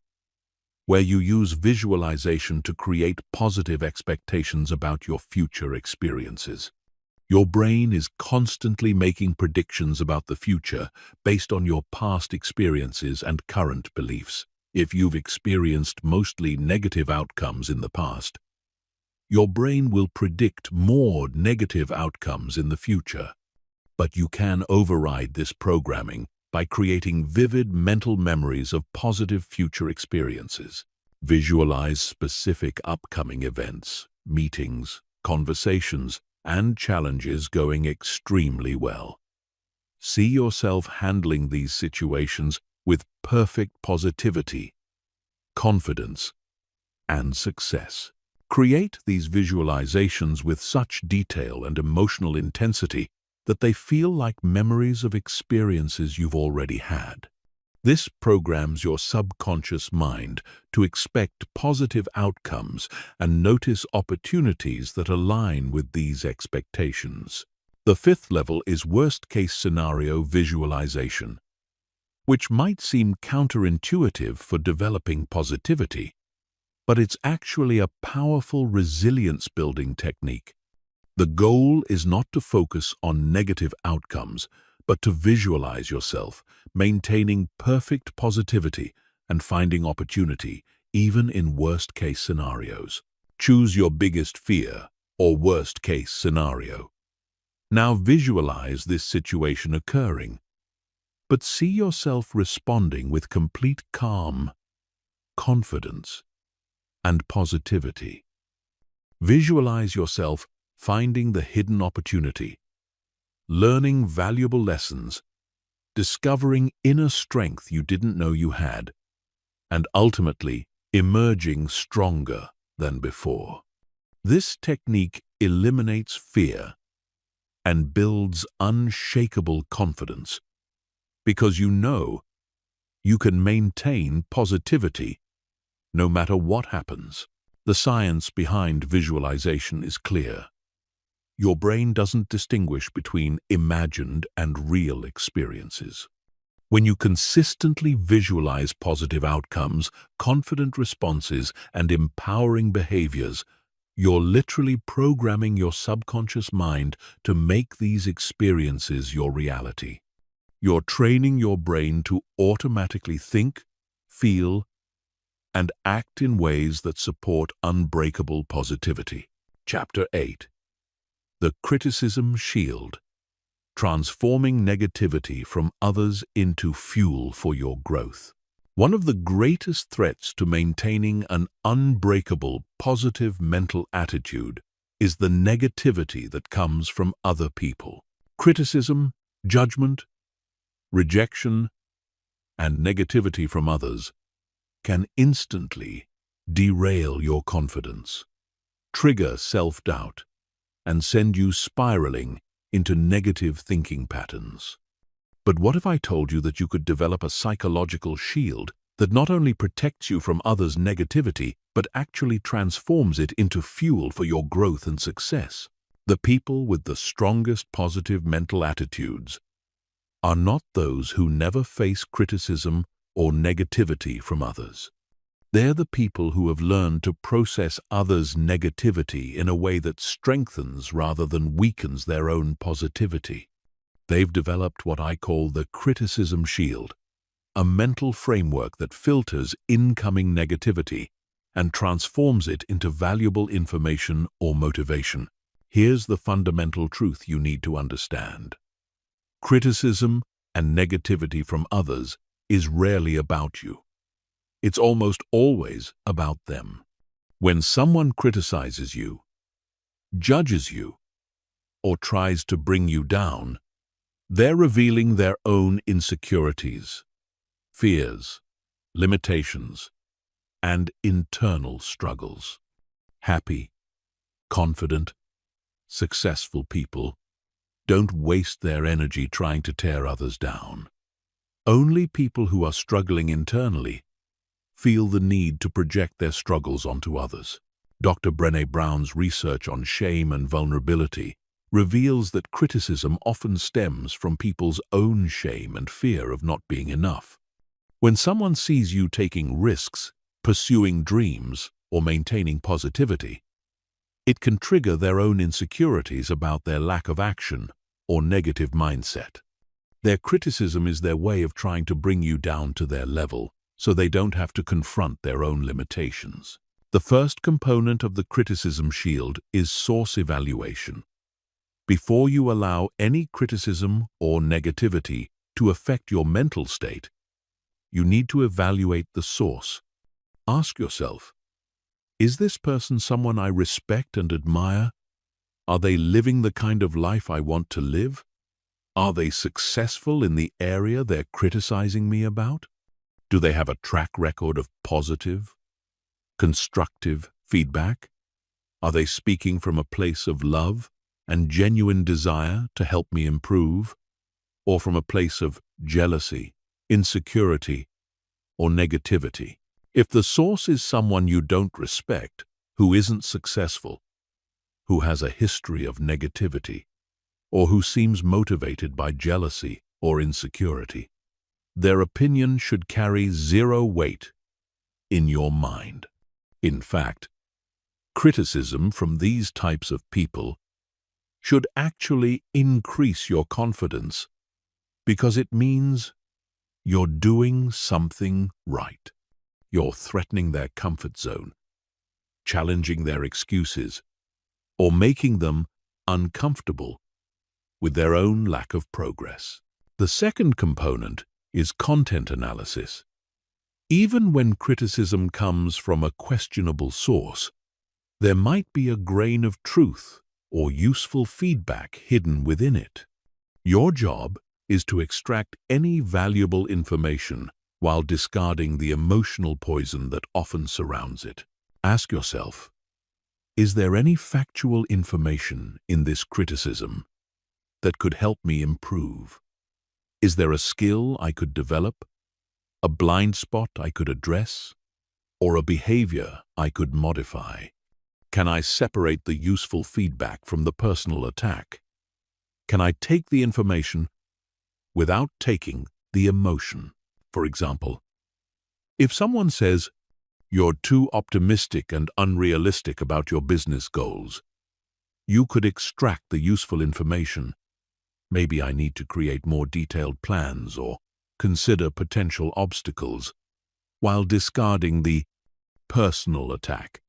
where you use visualization to create positive expectations about your future experiences. Your brain is constantly making predictions about the future based on your past experiences and current beliefs. If you've experienced mostly negative outcomes in the past, your brain will predict more negative outcomes in the future. But you can override this programming by creating vivid mental memories of positive future experiences. Visualize specific upcoming events, meetings, conversations, and challenges going extremely well. See yourself handling these situations with perfect positivity, confidence, and success. Create these visualizations with such detail and emotional intensity that they feel like memories of experiences you've already had. This programs your subconscious mind to expect positive outcomes and notice opportunities that align with these expectations. The fifth level is worst-case scenario visualization, which might seem counterintuitive for developing positivity, but it's actually a powerful resilience-building technique. The goal is not to focus on negative outcomes, but to visualize yourself maintaining perfect positivity and finding opportunity even in worst-case scenarios. Choose your biggest fear or worst-case scenario. Now visualize this situation occurring, but see yourself responding with complete calm, confidence, and positivity. Visualize yourself finding the hidden opportunity, learning valuable lessons, discovering inner strength you didn't know you had, and ultimately emerging stronger than before. This technique eliminates fear and builds unshakable confidence because you know you can maintain positivity no matter what happens. The science behind visualization is clear. Your brain doesn't distinguish between imagined and real experiences. When you consistently visualize positive outcomes, confident responses, and empowering behaviors, you're literally programming your subconscious mind to make these experiences your reality. You're training your brain to automatically think, feel, and act in ways that support unbreakable positivity. Chapter 8. The Criticism Shield. Transforming negativity from others into fuel for your growth. One of the greatest threats to maintaining an unbreakable, positive mental attitude is the negativity that comes from other people. Criticism, judgment, rejection, and negativity from others can instantly derail your confidence, trigger self-doubt, and send you spiraling into negative thinking patterns. But what if I told you that you could develop a psychological shield that not only protects you from others' negativity, but actually transforms it into fuel for your growth and success? The people with the strongest positive mental attitudes are not those who never face criticism or negativity from others. They're the people who have learned to process others' negativity in a way that strengthens rather than weakens their own positivity. They've developed what I call the criticism shield, a mental framework that filters incoming negativity and transforms it into valuable information or motivation. Here's the fundamental truth you need to understand. Criticism and negativity from others is rarely about you. It's almost always about them. When someone criticizes you, judges you, or tries to bring you down, they're revealing their own insecurities, fears, limitations, and internal struggles. Happy, confident, successful people don't waste their energy trying to tear others down. Only people who are struggling internally feel the need to project their struggles onto others. Dr. Brené Brown's research on shame and vulnerability reveals that criticism often stems from people's own shame and fear of not being enough. When someone sees you taking risks, pursuing dreams, or maintaining positivity, it can trigger their own insecurities about their lack of action or negative mindset. Their criticism is their way of trying to bring you down to their level, so they don't have to confront their own limitations. The first component of the criticism shield is source evaluation. Before you allow any criticism or negativity to affect your mental state, you need to evaluate the source. Ask yourself, is this person someone I respect and admire? Are they living the kind of life I want to live? Are they successful in the area they're criticizing me about? Do they have a track record of positive, constructive feedback? Are they speaking from a place of love and genuine desire to help me improve, or from a place of jealousy, insecurity, or negativity? If the source is someone you don't respect, who isn't successful, who has a history of negativity, or who seems motivated by jealousy or insecurity, their opinion should carry zero weight in your mind. In fact, criticism from these types of people should actually increase your confidence because it means you're doing something right. You're threatening their comfort zone, challenging their excuses, or making them uncomfortable with their own lack of progress. The second component is content analysis. Even when criticism comes from a questionable source, there might be a grain of truth or useful feedback hidden within it. Your job is to extract any valuable information while discarding the emotional poison that often surrounds it. Ask yourself, is there any factual information in this criticism that could help me improve? Is there a skill I could develop, a blind spot I could address, or a behavior I could modify? Can I separate the useful feedback from the personal attack? Can I take the information without taking the emotion. For example, if someone says, "You're too optimistic and unrealistic about your business goals," you could extract the useful information. Maybe I need to create more detailed plans or consider potential obstacles, while discarding the personal attack,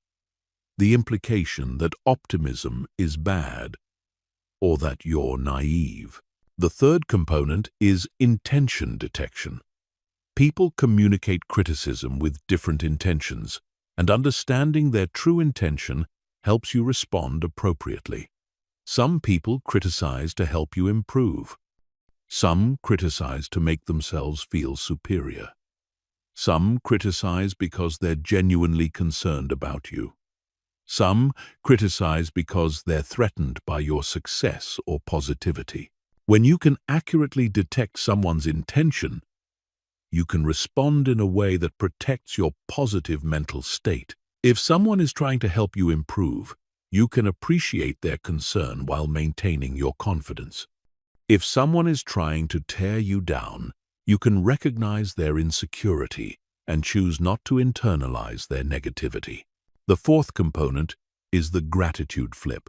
the implication that optimism is bad or that you're naive. The third component is intention detection. People communicate criticism with different intentions, and understanding their true intention helps you respond appropriately. Some people criticize to help you improve. Some criticize to make themselves feel superior. Some criticize because they're genuinely concerned about you. Some criticize because they're threatened by your success or positivity. When you can accurately detect someone's intention, you can respond in a way that protects your positive mental state. If someone is trying to help you improve, you can appreciate their concern while maintaining your confidence. If someone is trying to tear you down, you can recognize their insecurity and choose not to internalize their negativity. The fourth component is the gratitude flip,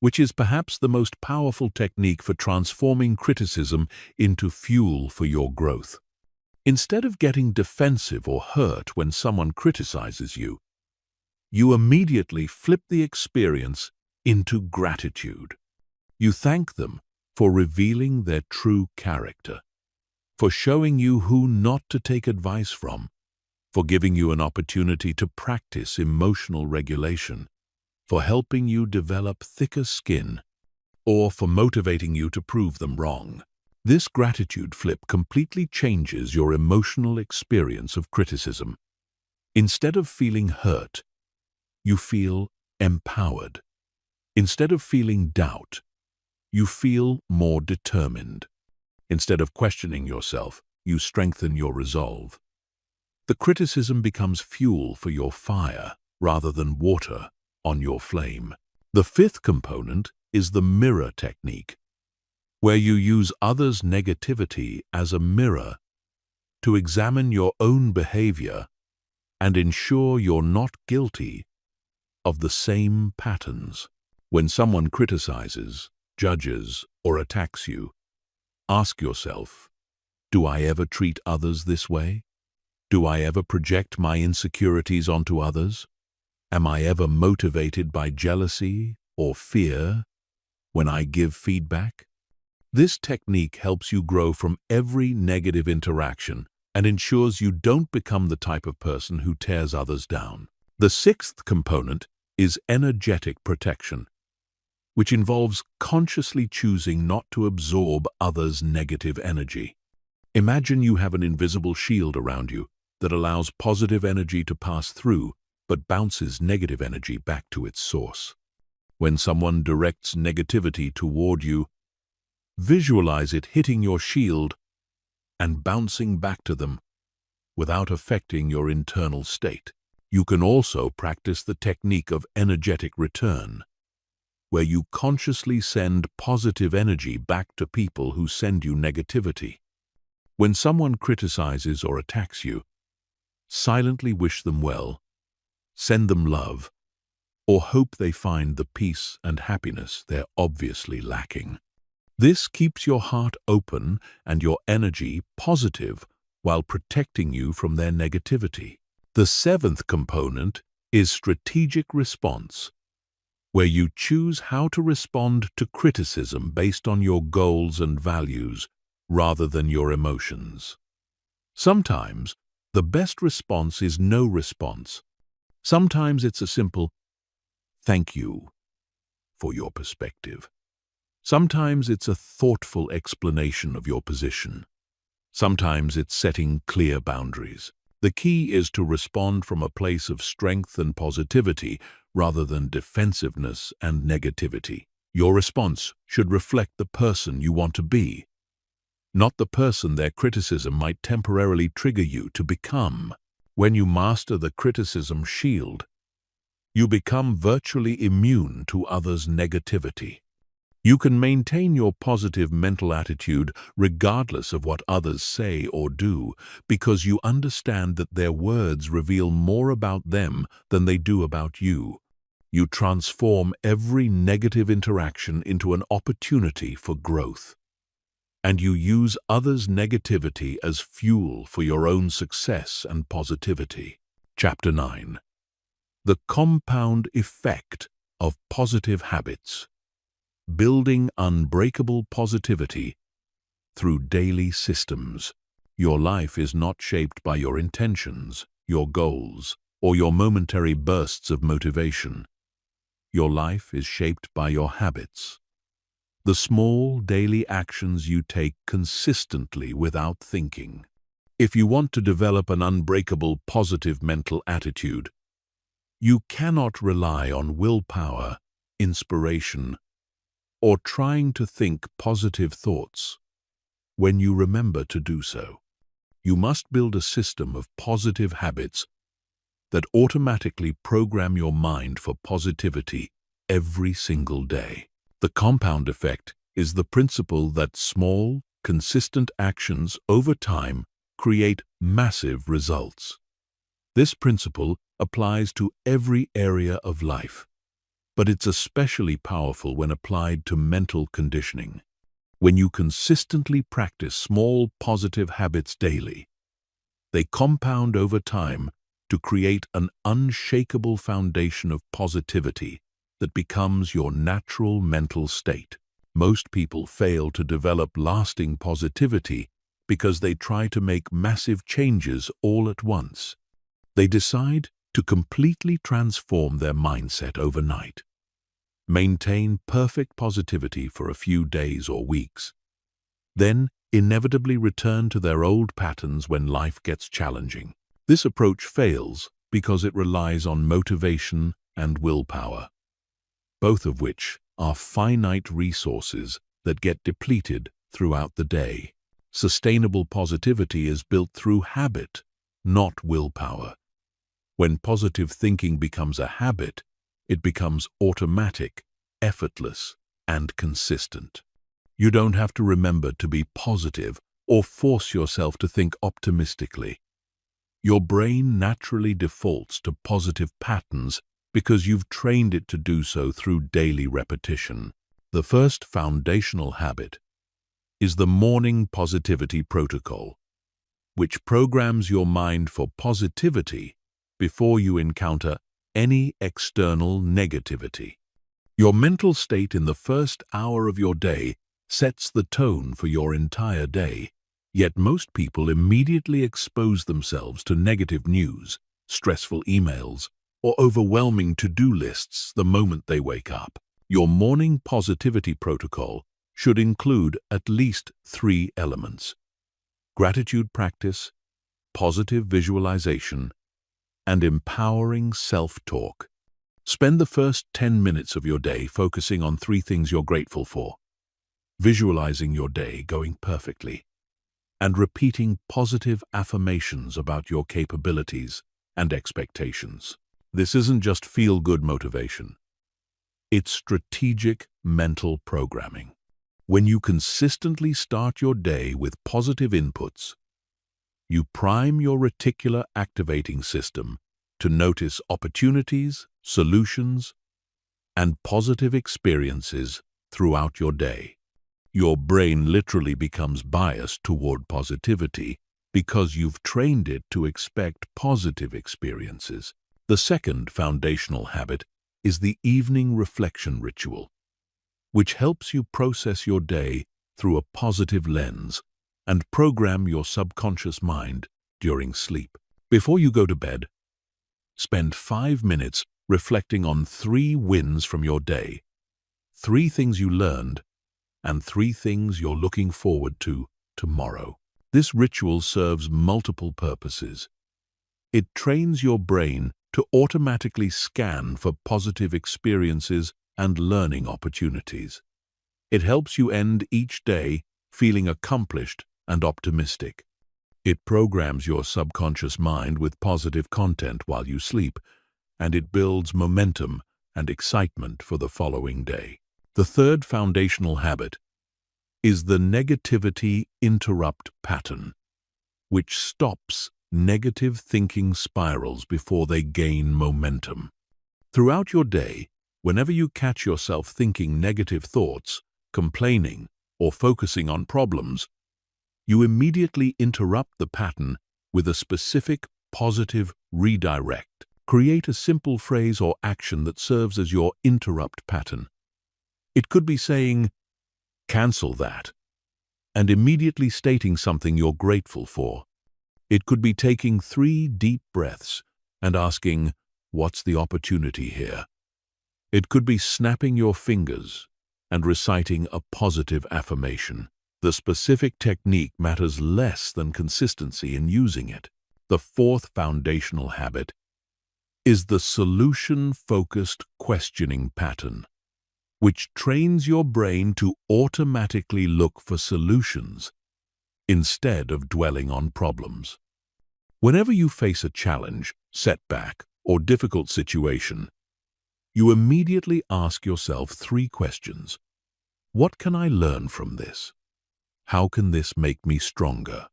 which is perhaps the most powerful technique for transforming criticism into fuel for your growth. Instead of getting defensive or hurt when someone criticizes you, you immediately flip the experience into gratitude. You thank them for revealing their true character, for showing you who not to take advice from, for giving you an opportunity to practice emotional regulation, for helping you develop thicker skin, or for motivating you to prove them wrong. This gratitude flip completely changes your emotional experience of criticism. Instead of feeling hurt, you feel empowered. Instead of feeling doubt, you feel more determined. Instead of questioning yourself, you strengthen your resolve. The criticism becomes fuel for your fire rather than water on your flame. The fifth component is the mirror technique, where you use others' negativity as a mirror to examine your own behavior and ensure you're not guilty of the same patterns. When someone criticizes, judges, or attacks you, ask yourself, do I ever treat others this way? Do I ever project my insecurities onto others? Am I ever motivated by jealousy or fear when I give feedback? This technique helps you grow from every negative interaction and ensures you don't become the type of person who tears others down. The sixth component is energetic protection, which involves consciously choosing not to absorb others' negative energy. Imagine you have an invisible shield around you that allows positive energy to pass through but bounces negative energy back to its source. When someone directs negativity toward you, visualize it hitting your shield and bouncing back to them without affecting your internal state. You can also practice the technique of energetic return, where you consciously send positive energy back to people who send you negativity. When someone criticizes or attacks you, silently wish them well, send them love, or hope they find the peace and happiness they're obviously lacking. This keeps your heart open and your energy positive while protecting you from their negativity. The seventh component is strategic response, where you choose how to respond to criticism based on your goals and values rather than your emotions. Sometimes, the best response is no response. Sometimes it's a simple, "Thank you for your perspective." Sometimes it's a thoughtful explanation of your position. Sometimes it's setting clear boundaries. The key is to respond from a place of strength and positivity rather than defensiveness and negativity. Your response should reflect the person you want to be, not the person their criticism might temporarily trigger you to become. When you master the criticism shield, you become virtually immune to others' negativity. You can maintain your positive mental attitude regardless of what others say or do, because you understand that their words reveal more about them than they do about you. You transform every negative interaction into an opportunity for growth, and you use others' negativity as fuel for your own success and positivity. Chapter 9. The compound effect of positive habits. Building unbreakable positivity through daily systems. Your life is not shaped by your intentions, your goals, or your momentary bursts of motivation. Your life is shaped by your habits. The small daily actions you take consistently without thinking. If you want to develop an unbreakable positive mental attitude, you cannot rely on willpower, inspiration, or trying to think positive thoughts. When you remember to do so, you must build a system of positive habits that automatically program your mind for positivity every single day. The compound effect is the principle that small, consistent actions over time create massive results. This principle applies to every area of life, but it's especially powerful when applied to mental conditioning. When you consistently practice small positive habits daily, they compound over time to create an unshakable foundation of positivity that becomes your natural mental state. Most people fail to develop lasting positivity because they try to make massive changes all at once. They decide to completely transform their mindset overnight, maintain perfect positivity for a few days or weeks, then inevitably return to their old patterns when life gets challenging. This approach fails because it relies on motivation and willpower, both of which are finite resources that get depleted throughout the day. Sustainable positivity is built through habit, not willpower. When positive thinking becomes a habit, it becomes automatic, effortless, and consistent. You don't have to remember to be positive or force yourself to think optimistically. Your brain naturally defaults to positive patterns because you've trained it to do so through daily repetition. The first foundational habit is the morning positivity protocol, which programs your mind for positivity before you encounter any external negativity. Your mental state in the first hour of your day sets the tone for your entire day, yet most people immediately expose themselves to negative news, stressful emails, or overwhelming to-do lists the moment they wake up. Your morning positivity protocol should include at least 3 elements: gratitude practice, positive visualization, and empowering self-talk. Spend the first 10 minutes of your day focusing on 3 things you're grateful for, visualizing your day going perfectly, and repeating positive affirmations about your capabilities and expectations. This isn't just feel-good motivation. It's strategic mental programming. When you consistently start your day with positive inputs, you prime your reticular activating system to notice opportunities, solutions, and positive experiences throughout your day. Your brain literally becomes biased toward positivity because you've trained it to expect positive experiences. The second foundational habit is the evening reflection ritual, which helps you process your day through a positive lens and program your subconscious mind during sleep. Before you go to bed, spend 5 minutes reflecting on 3 wins from your day, 3 things you learned, and 3 things you're looking forward to tomorrow. This ritual serves multiple purposes. It trains your brain to automatically scan for positive experiences and learning opportunities. It helps you end each day feeling accomplished and optimistic. It programs your subconscious mind with positive content while you sleep, and it builds momentum and excitement for the following day. The third foundational habit is the negativity interrupt pattern, which stops negative thinking spirals before they gain momentum. Throughout your day, whenever you catch yourself thinking negative thoughts, complaining, or focusing on problems, you immediately interrupt the pattern with a specific positive redirect. Create a simple phrase or action that serves as your interrupt pattern. It could be saying, "Cancel that," and immediately stating something you're grateful for. It could be taking 3 deep breaths and asking, "What's the opportunity here?" It could be snapping your fingers and reciting a positive affirmation. The specific technique matters less than consistency in using it. The fourth foundational habit is the solution-focused questioning pattern, which trains your brain to automatically look for solutions instead of dwelling on problems. Whenever you face a challenge, setback, or difficult situation, you immediately ask yourself 3 questions. What can I learn from this? How can this make me stronger?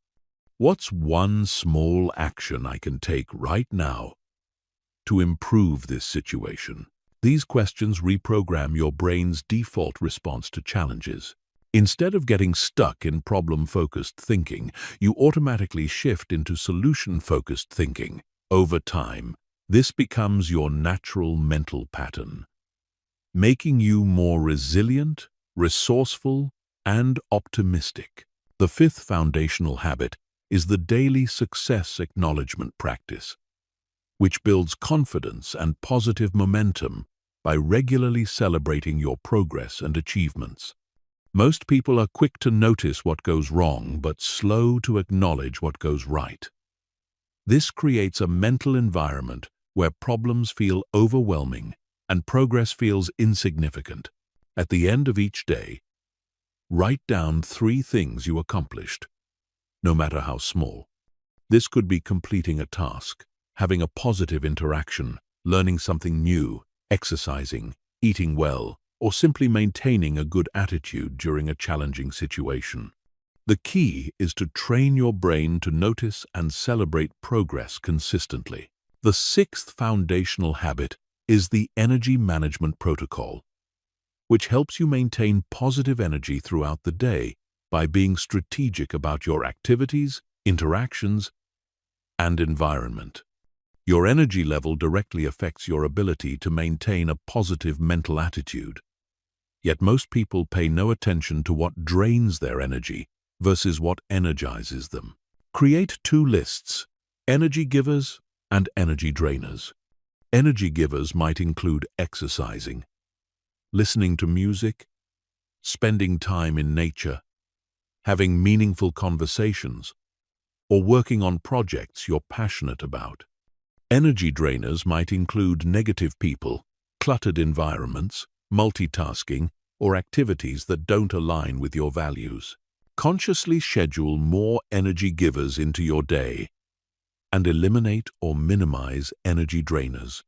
What's one small action I can take right now to improve this situation? These questions reprogram your brain's default response to challenges. Instead of getting stuck in problem-focused thinking, you automatically shift into solution-focused thinking. Over time, this becomes your natural mental pattern, making you more resilient, resourceful, and optimistic. The fifth foundational habit is the daily success acknowledgement practice, which builds confidence and positive momentum by regularly celebrating your progress and achievements. Most people are quick to notice what goes wrong, but slow to acknowledge what goes right. This creates a mental environment where problems feel overwhelming and progress feels insignificant. At the end of each day, write down 3 things you accomplished, no matter how small. This could be completing a task, having a positive interaction, learning something new, exercising, eating well, or simply maintaining a good attitude during a challenging situation. The key is to train your brain to notice and celebrate progress consistently. The sixth foundational habit is the energy management protocol, which helps you maintain positive energy throughout the day by being strategic about your activities, interactions, and environment. Your energy level directly affects your ability to maintain a positive mental attitude. Yet most people pay no attention to what drains their energy versus what energizes them. Create 2 lists, energy givers and energy drainers. Energy givers might include exercising, listening to music, spending time in nature, having meaningful conversations, or working on projects you're passionate about. Energy drainers might include negative people, cluttered environments, multitasking, or activities that don't align with your values. Consciously schedule more energy givers into your day and eliminate or minimize energy drainers.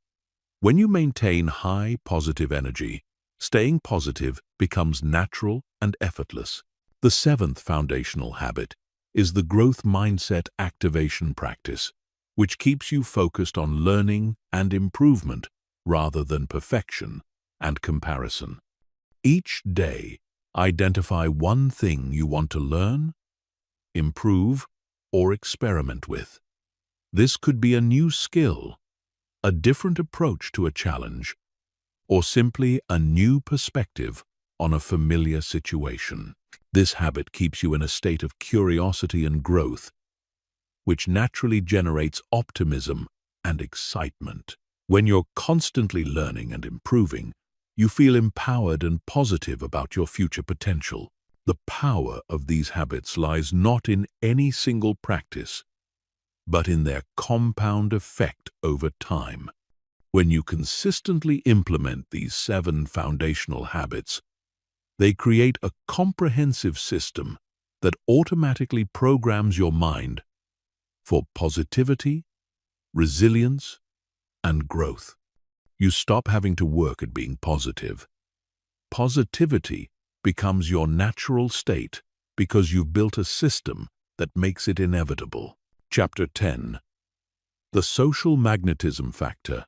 When you maintain high positive energy, staying positive becomes natural and effortless. The 7th foundational habit is the growth mindset activation practice, which keeps you focused on learning and improvement rather than perfection and comparison. Each day, identify one thing you want to learn, improve, or experiment with. This could be a new skill, a different approach to a challenge, or simply a new perspective on a familiar situation. This habit keeps you in a state of curiosity and growth, which naturally generates optimism and excitement. When you're constantly learning and improving, you feel empowered and positive about your future potential. The power of these habits lies not in any single practice, but in their compound effect over time. When you consistently implement these 7 foundational habits, they create a comprehensive system that automatically programs your mind for positivity, resilience, and growth. You stop having to work at being positive positivity becomes your natural state because you've built a system that makes it inevitable. Chapter 10. The Social Magnetism Factor.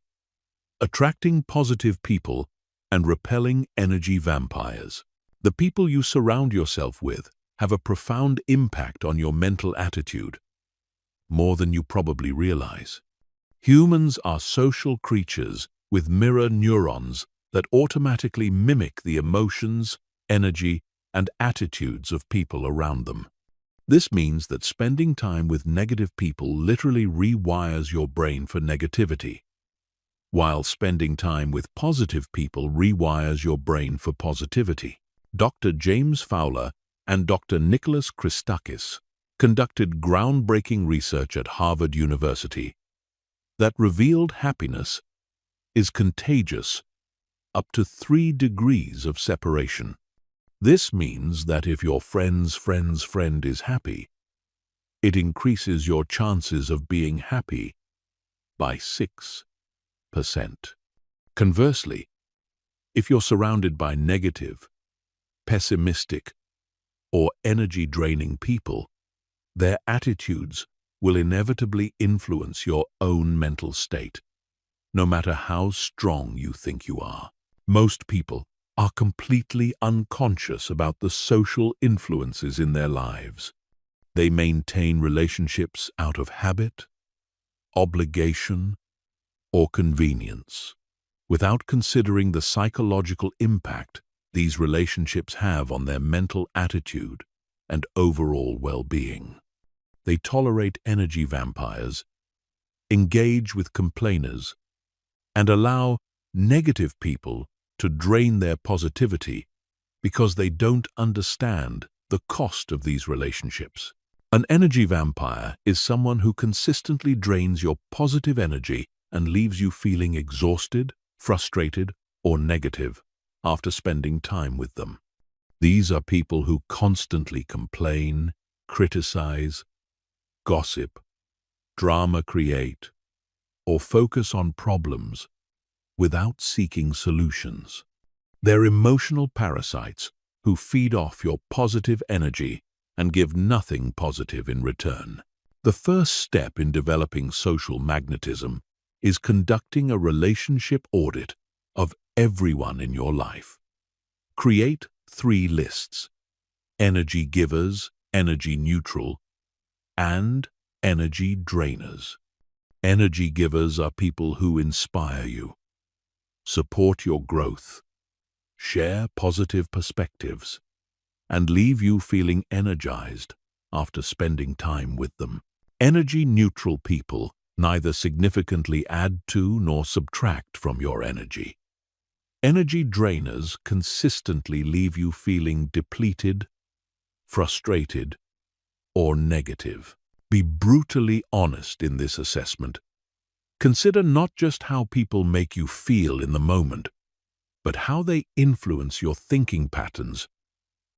Attracting positive people and repelling energy vampires. The people you surround yourself with have a profound impact on your mental attitude, more than you probably realize. Humans are social creatures with mirror neurons that automatically mimic the emotions, energy, and attitudes of people around them. This means that spending time with negative people literally rewires your brain for negativity, while spending time with positive people rewires your brain for positivity. Dr. James Fowler and Dr. Nicholas Christakis conducted groundbreaking research at Harvard University that revealed happiness is contagious up to 3 degrees of separation. This means that if your friend's friend's friend is happy, it increases your chances of being happy by 6%. Conversely, if you're surrounded by negative, pessimistic, or energy-draining people, their attitudes will inevitably influence your own mental state, no matter how strong you think you are. Most people are completely unconscious about the social influences in their lives. They maintain relationships out of habit, obligation, or convenience, without considering the psychological impact these relationships have on their mental attitude and overall well-being. They tolerate energy vampires, engage with complainers, and allow negative people to drain their positivity because they don't understand the cost of these relationships. An energy vampire is someone who consistently drains your positive energy and leaves you feeling exhausted, frustrated, or negative after spending time with them. These are people who constantly complain, criticize, gossip, drama create, or focus on problems without seeking solutions. They're emotional parasites who feed off your positive energy and give nothing positive in return. The first step in developing social magnetism is conducting a relationship audit of everyone in your life. Create 3 lists: energy givers, energy neutral, and energy drainers. Energy givers are people who inspire you, support your growth, share positive perspectives, and leave you feeling energized after spending time with them. Energy-neutral people neither significantly add to nor subtract from your energy. Energy drainers consistently leave you feeling depleted, frustrated, or negative. Be brutally honest in this assessment. Consider not just how people make you feel in the moment, but how they influence your thinking patterns,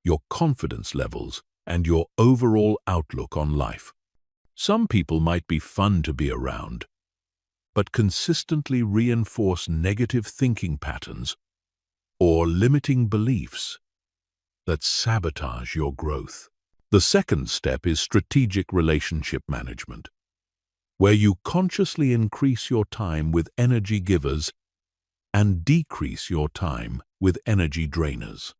your confidence levels, and your overall outlook on life. Some people might be fun to be around, but consistently reinforce negative thinking patterns or limiting beliefs that sabotage your growth. The second step is strategic relationship management, where you consciously increase your time with energy givers and decrease your time with energy drainers.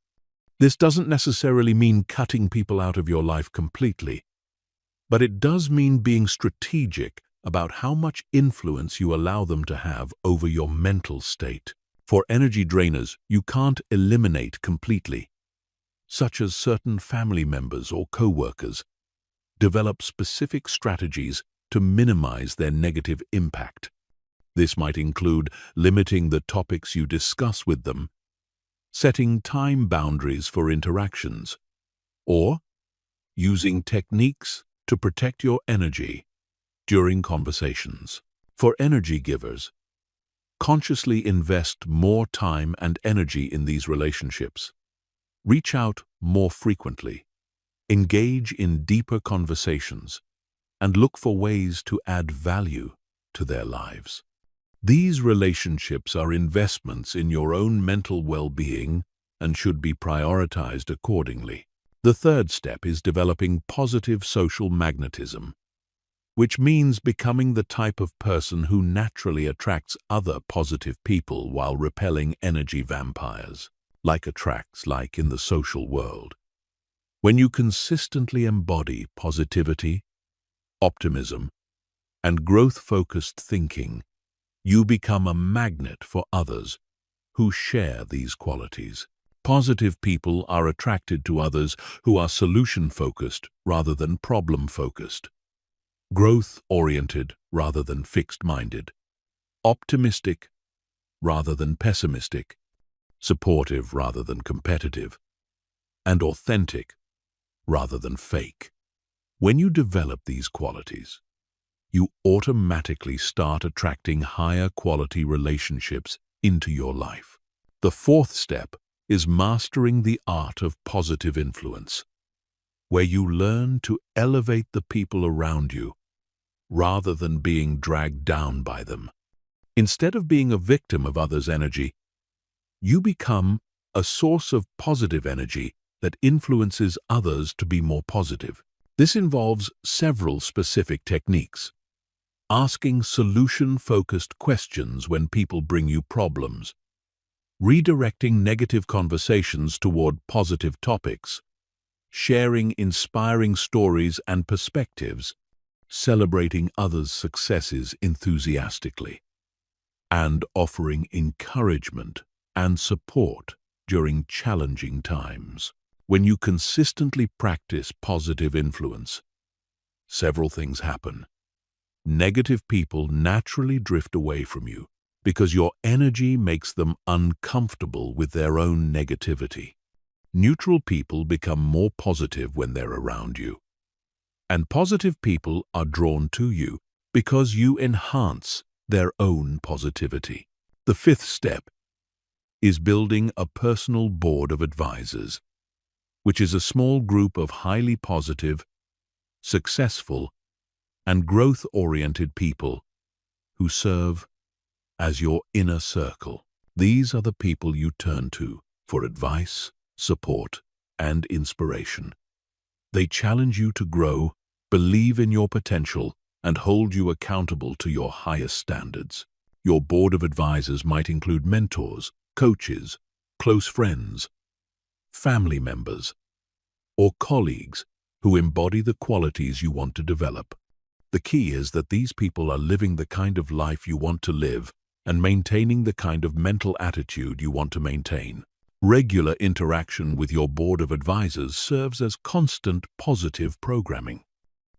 This doesn't necessarily mean cutting people out of your life completely, but it does mean being strategic about how much influence you allow them to have over your mental state. For energy drainers, you can't eliminate completely, such as certain family members or co-workers. Develop specific strategies to minimize their negative impact. This might include limiting the topics you discuss with them, setting time boundaries for interactions, or using techniques to protect your energy during conversations. For energy givers, consciously invest more time and energy in these relationships. Reach out more frequently, engage in deeper conversations, and look for ways to add value to their lives. These relationships are investments in your own mental well-being and should be prioritized accordingly. The third step is developing positive social magnetism, which means becoming the type of person who naturally attracts other positive people while repelling energy vampires, like in the social world. When you consistently embody positivity, optimism, and growth-focused thinking, you become a magnet for others who share these qualities. Positive people are attracted to others who are solution-focused rather than problem-focused, growth-oriented rather than fixed-minded, optimistic rather than pessimistic, supportive rather than competitive, and authentic rather than fake. When you develop these qualities, you automatically start attracting higher quality relationships into your life. The fourth step is mastering the art of positive influence, where you learn to elevate the people around you rather than being dragged down by them. Instead of being a victim of others' energy, you become a source of positive energy that influences others to be more positive. This involves several specific techniques. Asking solution-focused questions when people bring you problems, redirecting negative conversations toward positive topics, sharing inspiring stories and perspectives, celebrating others' successes enthusiastically, and offering encouragement and support during challenging times. When you consistently practice positive influence, several things happen. Negative people naturally drift away from you because your energy makes them uncomfortable with their own negativity. Neutral people become more positive when they're around you. And positive people are drawn to you because you enhance their own positivity. The fifth step is building a personal board of advisors, which is a small group of highly positive, successful, and growth-oriented people who serve as your inner circle. These are the people you turn to for advice, support, and inspiration. They challenge you to grow, believe in your potential, and hold you accountable to your highest standards. Your board of advisors might include mentors, coaches, close friends, family members, or colleagues who embody the qualities you want to develop. The key is that these people are living the kind of life you want to live and maintaining the kind of mental attitude you want to maintain. Regular interaction with your board of advisors serves as constant positive programming.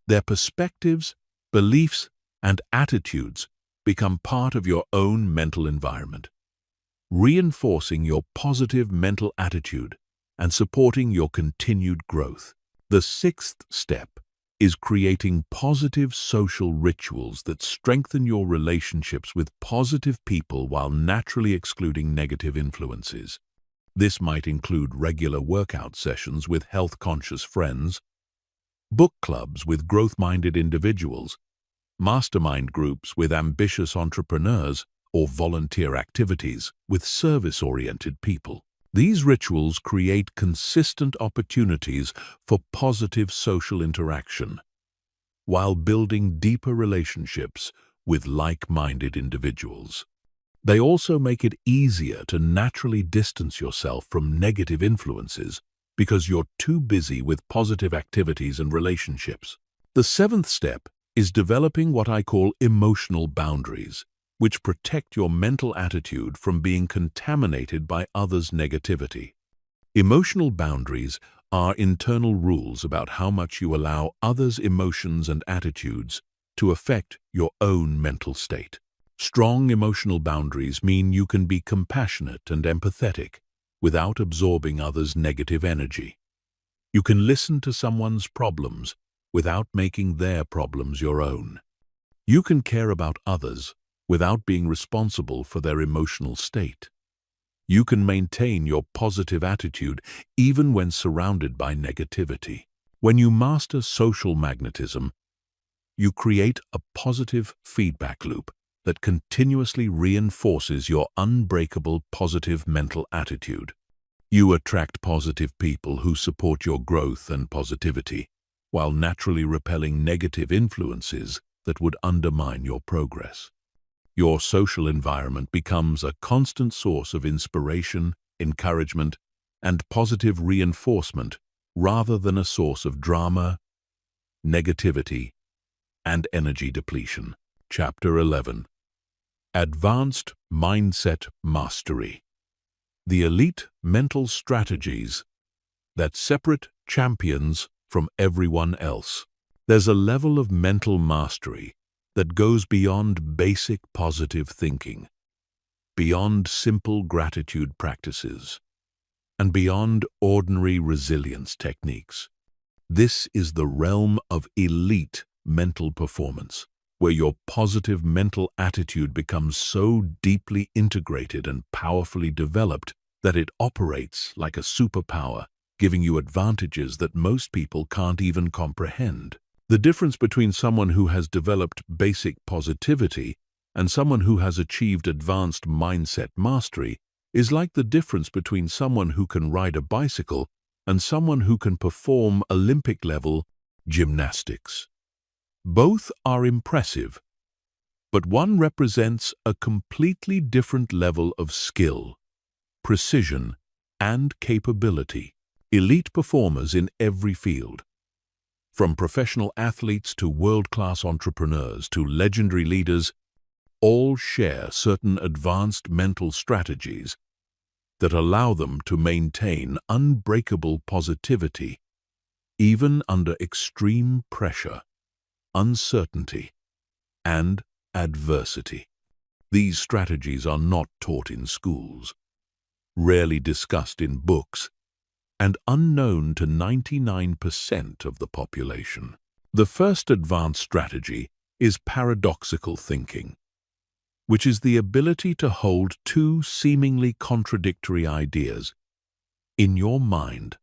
Their perspectives, beliefs, and attitudes become part of your own mental environment, reinforcing your positive mental attitude and supporting your continued growth. The sixth step is creating positive social rituals that strengthen your relationships with positive people while naturally excluding negative influences. This might include regular workout sessions with health-conscious friends, book clubs with growth-minded individuals, mastermind groups with ambitious entrepreneurs, or volunteer activities with service-oriented people. These rituals create consistent opportunities for positive social interaction, while building deeper relationships with like-minded individuals. They also make it easier to naturally distance yourself from negative influences because you're too busy with positive activities and relationships. The seventh step is developing what I call emotional boundaries, which protect your mental attitude from being contaminated by others' negativity. Emotional boundaries are internal rules about how much you allow others' emotions and attitudes to affect your own mental state. Strong emotional boundaries mean you can be compassionate and empathetic without absorbing others' negative energy. You can listen to someone's problems without making their problems your own. You can care about others without being responsible for their emotional state. You can maintain your positive attitude even when surrounded by negativity. When you master social magnetism, you create a positive feedback loop that continuously reinforces your unbreakable positive mental attitude. You attract positive people who support your growth and positivity, while naturally repelling negative influences that would undermine your progress. Your social environment becomes a constant source of inspiration, encouragement, and positive reinforcement rather than a source of drama, negativity, and energy depletion. Chapter 11. Advanced Mindset Mastery. The elite mental strategies that separate champions from everyone else. There's a level of mental mastery that goes beyond basic positive thinking, beyond simple gratitude practices, and beyond ordinary resilience techniques. This is the realm of elite mental performance, where your positive mental attitude becomes so deeply integrated and powerfully developed that it operates like a superpower, giving you advantages that most people can't even comprehend. The difference between someone who has developed basic positivity and someone who has achieved advanced mindset mastery is like the difference between someone who can ride a bicycle and someone who can perform Olympic-level gymnastics. Both are impressive, but one represents a completely different level of skill, precision, and capability. Elite performers in every field, from professional athletes to world-class entrepreneurs to legendary leaders, all share certain advanced mental strategies that allow them to maintain unbreakable positivity even under extreme pressure, uncertainty, and adversity. These strategies are not taught in schools, rarely discussed in books, and unknown to 99% of the population. The first advanced strategy is paradoxical thinking, which is the ability to hold two seemingly contradictory ideas in your mind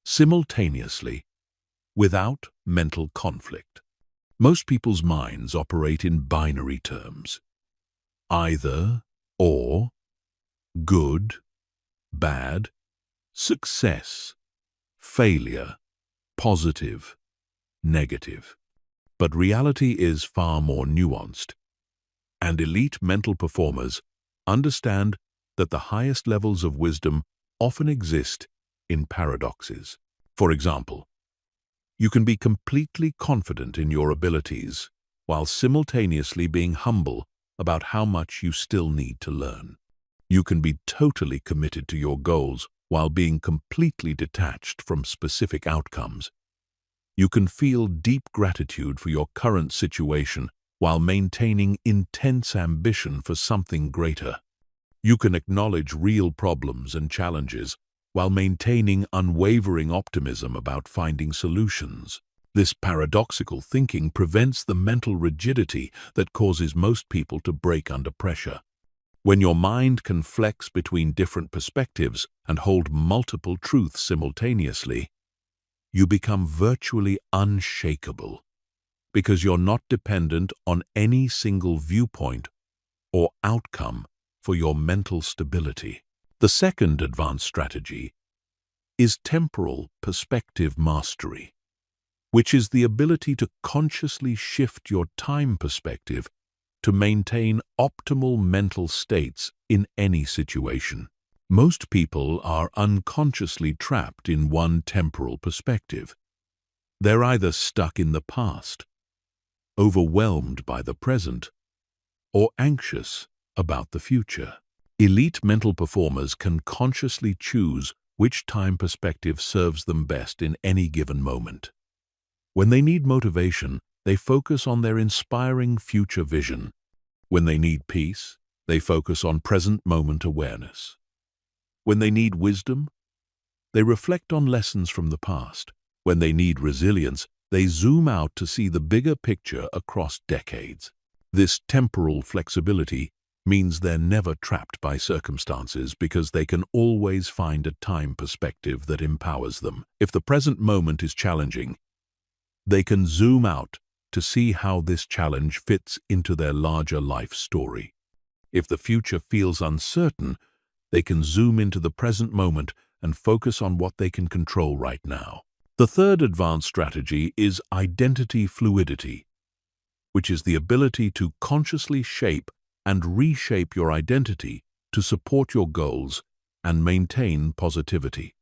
simultaneously without mental conflict. Most people's minds operate in binary terms: either or, good, bad, success, failure, positive, negative. But reality is far more nuanced, and elite mental performers understand that the highest levels of wisdom often exist in paradoxes. For example, you can be completely confident in your abilities while simultaneously being humble about how much you still need to learn. You can be totally committed to your goals while being completely detached from specific outcomes. You can feel deep gratitude for your current situation while maintaining intense ambition for something greater. You can acknowledge real problems and challenges while maintaining unwavering optimism about finding solutions. This paradoxical thinking prevents the mental rigidity that causes most people to break under pressure. When your mind can flex between different perspectives and hold multiple truths simultaneously, you become virtually unshakable because you're not dependent on any single viewpoint or outcome for your mental stability. The second advanced strategy is temporal perspective mastery, which is the ability to consciously shift your time perspective to maintain optimal mental states in any situation. Most people are unconsciously trapped in one temporal perspective. They're either stuck in the past, overwhelmed by the present, or anxious about the future. Elite mental performers can consciously choose which time perspective serves them best in any given moment. When they need motivation, they focus on their inspiring future vision. When they need peace, they focus on present moment awareness. When they need wisdom, they reflect on lessons from the past. When they need resilience, they zoom out to see the bigger picture across decades. This temporal flexibility means they're never trapped by circumstances because they can always find a time perspective that empowers them. If the present moment is challenging, they can zoom out to see how this challenge fits into their larger life story. If the future feels uncertain, they can zoom into the present moment and focus on what they can control right now. The third advanced strategy is identity fluidity, which is the ability to consciously shape and reshape your identity to support your goals and maintain positivity.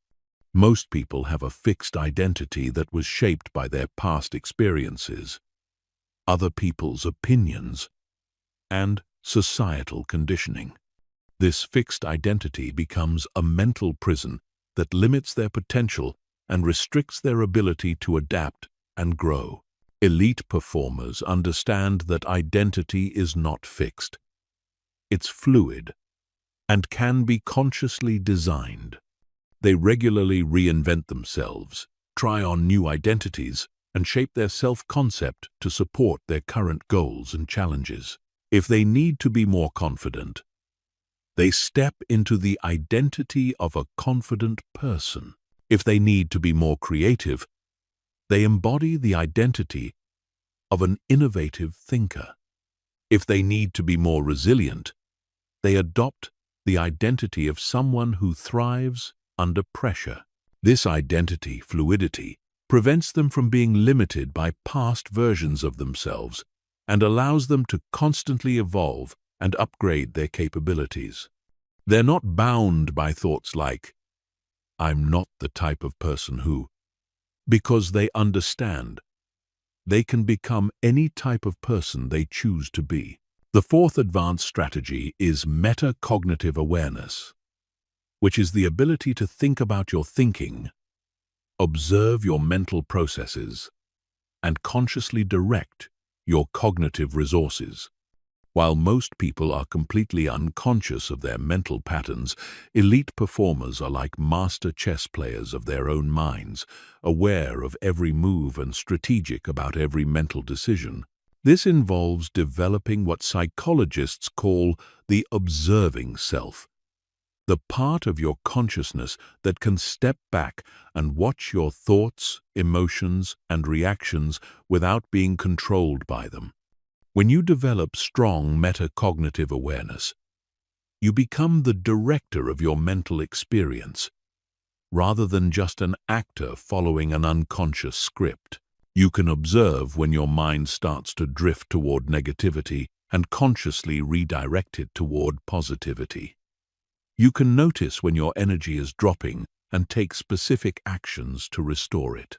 Most people have a fixed identity that was shaped by their past experiences, other people's opinions, and societal conditioning. This fixed identity becomes a mental prison that limits their potential and restricts their ability to adapt and grow. Elite performers understand that identity is not fixed. It's fluid and can be consciously designed. They regularly reinvent themselves, try on new identities, and shape their self-concept to support their current goals and challenges. If they need to be more confident, they step into the identity of a confident person. If they need to be more creative, they embody the identity of an innovative thinker. If they need to be more resilient, they adopt the identity of someone who thrives under pressure. This identity fluidity prevents them from being limited by past versions of themselves and allows them to constantly evolve and upgrade their capabilities. They're not bound by thoughts like, "I'm not the type of person who," because they understand they can become any type of person they choose to be. The fourth advanced strategy is metacognitive awareness, which is the ability to think about your thinking, observe your mental processes, and consciously direct your cognitive resources. While most people are completely unconscious of their mental patterns, elite performers are like master chess players of their own minds, aware of every move and strategic about every mental decision. This involves developing what psychologists call the observing self, the part of your consciousness that can step back and watch your thoughts, emotions, and reactions without being controlled by them. When you develop strong metacognitive awareness, you become the director of your mental experience, rather than just an actor following an unconscious script. You can observe when your mind starts to drift toward negativity and consciously redirect it toward positivity. You can notice when your energy is dropping and take specific actions to restore it.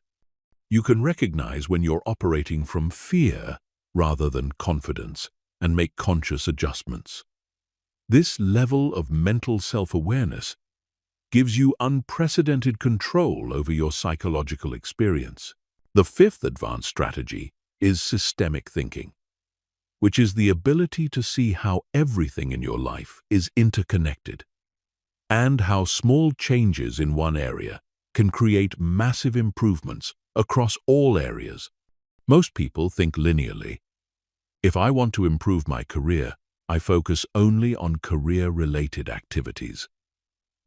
You can recognize when you're operating from fear rather than confidence and make conscious adjustments. This level of mental self-awareness gives you unprecedented control over your psychological experience. The fifth advanced strategy is systemic thinking, which is the ability to see how everything in your life is interconnected and how small changes in one area can create massive improvements across all areas. Most people think linearly. If I want to improve my career, I focus only on career-related activities.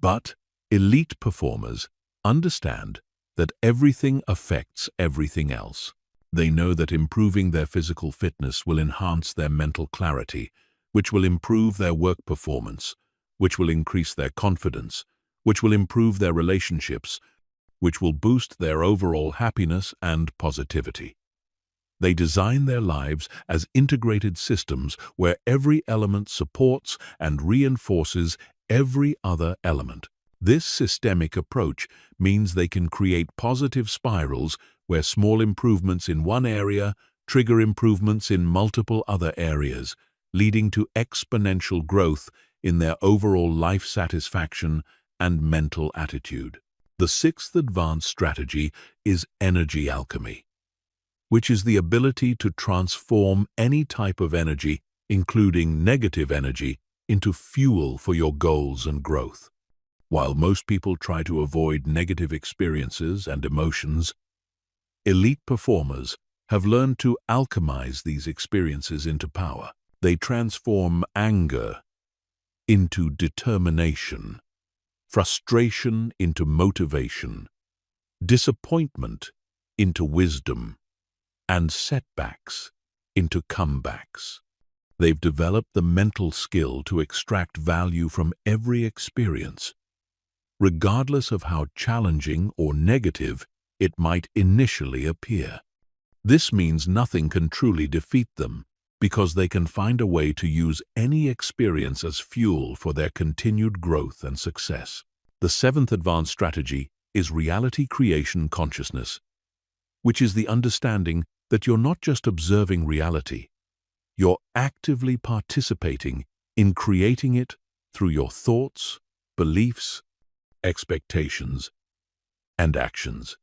But elite performers understand that everything affects everything else. They know that improving their physical fitness will enhance their mental clarity, which will improve their work performance, which will increase their confidence, which will improve their relationships, which will boost their overall happiness and positivity. They design their lives as integrated systems where every element supports and reinforces every other element. This systemic approach means they can create positive spirals where small improvements in one area trigger improvements in multiple other areas, leading to exponential growth in their overall life satisfaction and mental attitude. The sixth advanced strategy is energy alchemy, which is the ability to transform any type of energy, including negative energy, into fuel for your goals and growth. While most people try to avoid negative experiences and emotions, elite performers have learned to alchemize these experiences into power. They transform anger into determination, frustration into motivation, disappointment into wisdom, and setbacks into comebacks. They've developed the mental skill to extract value from every experience, regardless of how challenging or negative it might initially appear. This means nothing can truly defeat them, because they can find a way to use any experience as fuel for their continued growth and success. The seventh advanced strategy is reality creation consciousness, which is the understanding that you're not just observing reality, you're actively participating in creating it through your thoughts, beliefs, expectations, and actions.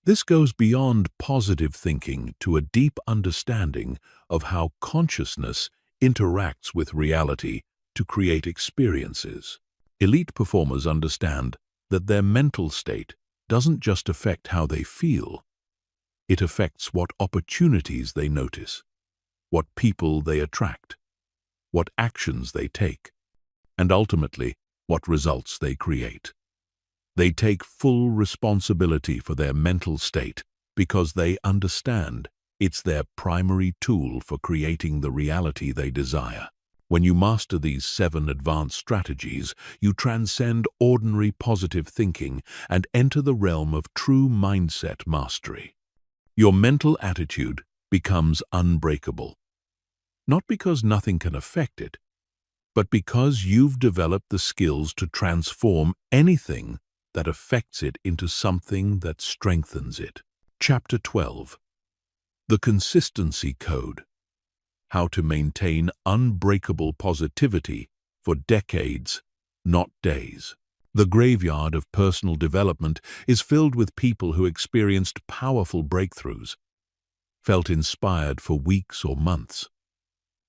This goes beyond positive thinking to a deep understanding of how consciousness interacts with reality to create experiences. Elite performers understand that their mental state doesn't just affect how they feel, it affects what opportunities they notice, what people they attract, what actions they take, and ultimately, what results they create. They take full responsibility for their mental state because they understand it's their primary tool for creating the reality they desire. When you master these 7 advanced strategies, you transcend ordinary positive thinking and enter the realm of true mindset mastery. Your mental attitude becomes unbreakable, not because nothing can affect it, but because you've developed the skills to transform anything that affects it into something that strengthens it. Chapter 12. The Consistency Code. How to maintain unbreakable positivity for decades, not days. The graveyard of personal development is filled with people who experienced powerful breakthroughs, felt inspired for weeks or months,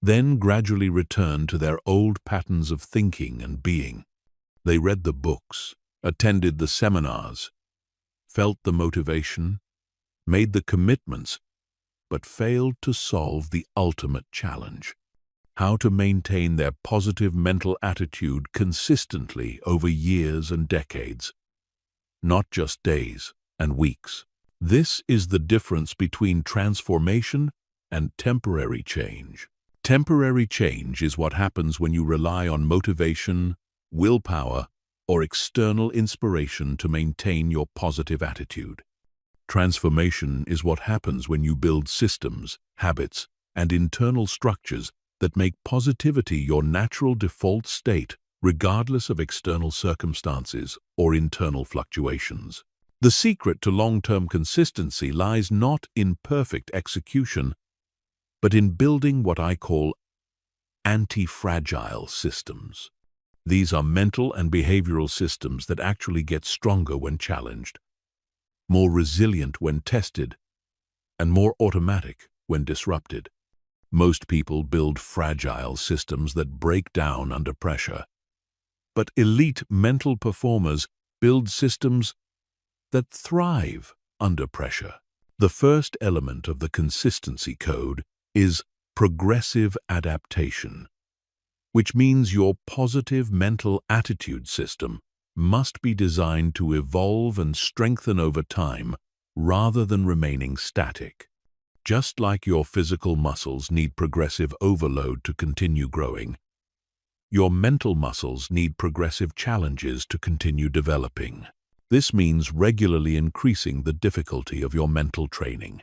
then gradually returned to their old patterns of thinking and being. They read the books, attended the seminars, felt the motivation, made the commitments, but failed to solve the ultimate challenge: how to maintain their positive mental attitude consistently over years and decades, not just days and weeks. This is the difference between transformation and temporary change. Temporary change is what happens when you rely on motivation, willpower, or external inspiration to maintain your positive attitude. Transformation is what happens when you build systems, habits, and internal structures that make positivity your natural default state, regardless of external circumstances or internal fluctuations. The secret to long-term consistency lies not in perfect execution, but in building what I call anti-fragile systems. These are mental and behavioral systems that actually get stronger when challenged, more resilient when tested, and more automatic when disrupted. Most people build fragile systems that break down under pressure, but elite mental performers build systems that thrive under pressure. The first element of the consistency code is progressive adaptation, which means your positive mental attitude system must be designed to evolve and strengthen over time rather than remaining static. Just like your physical muscles need progressive overload to continue growing, your mental muscles need progressive challenges to continue developing. This means regularly increasing the difficulty of your mental training.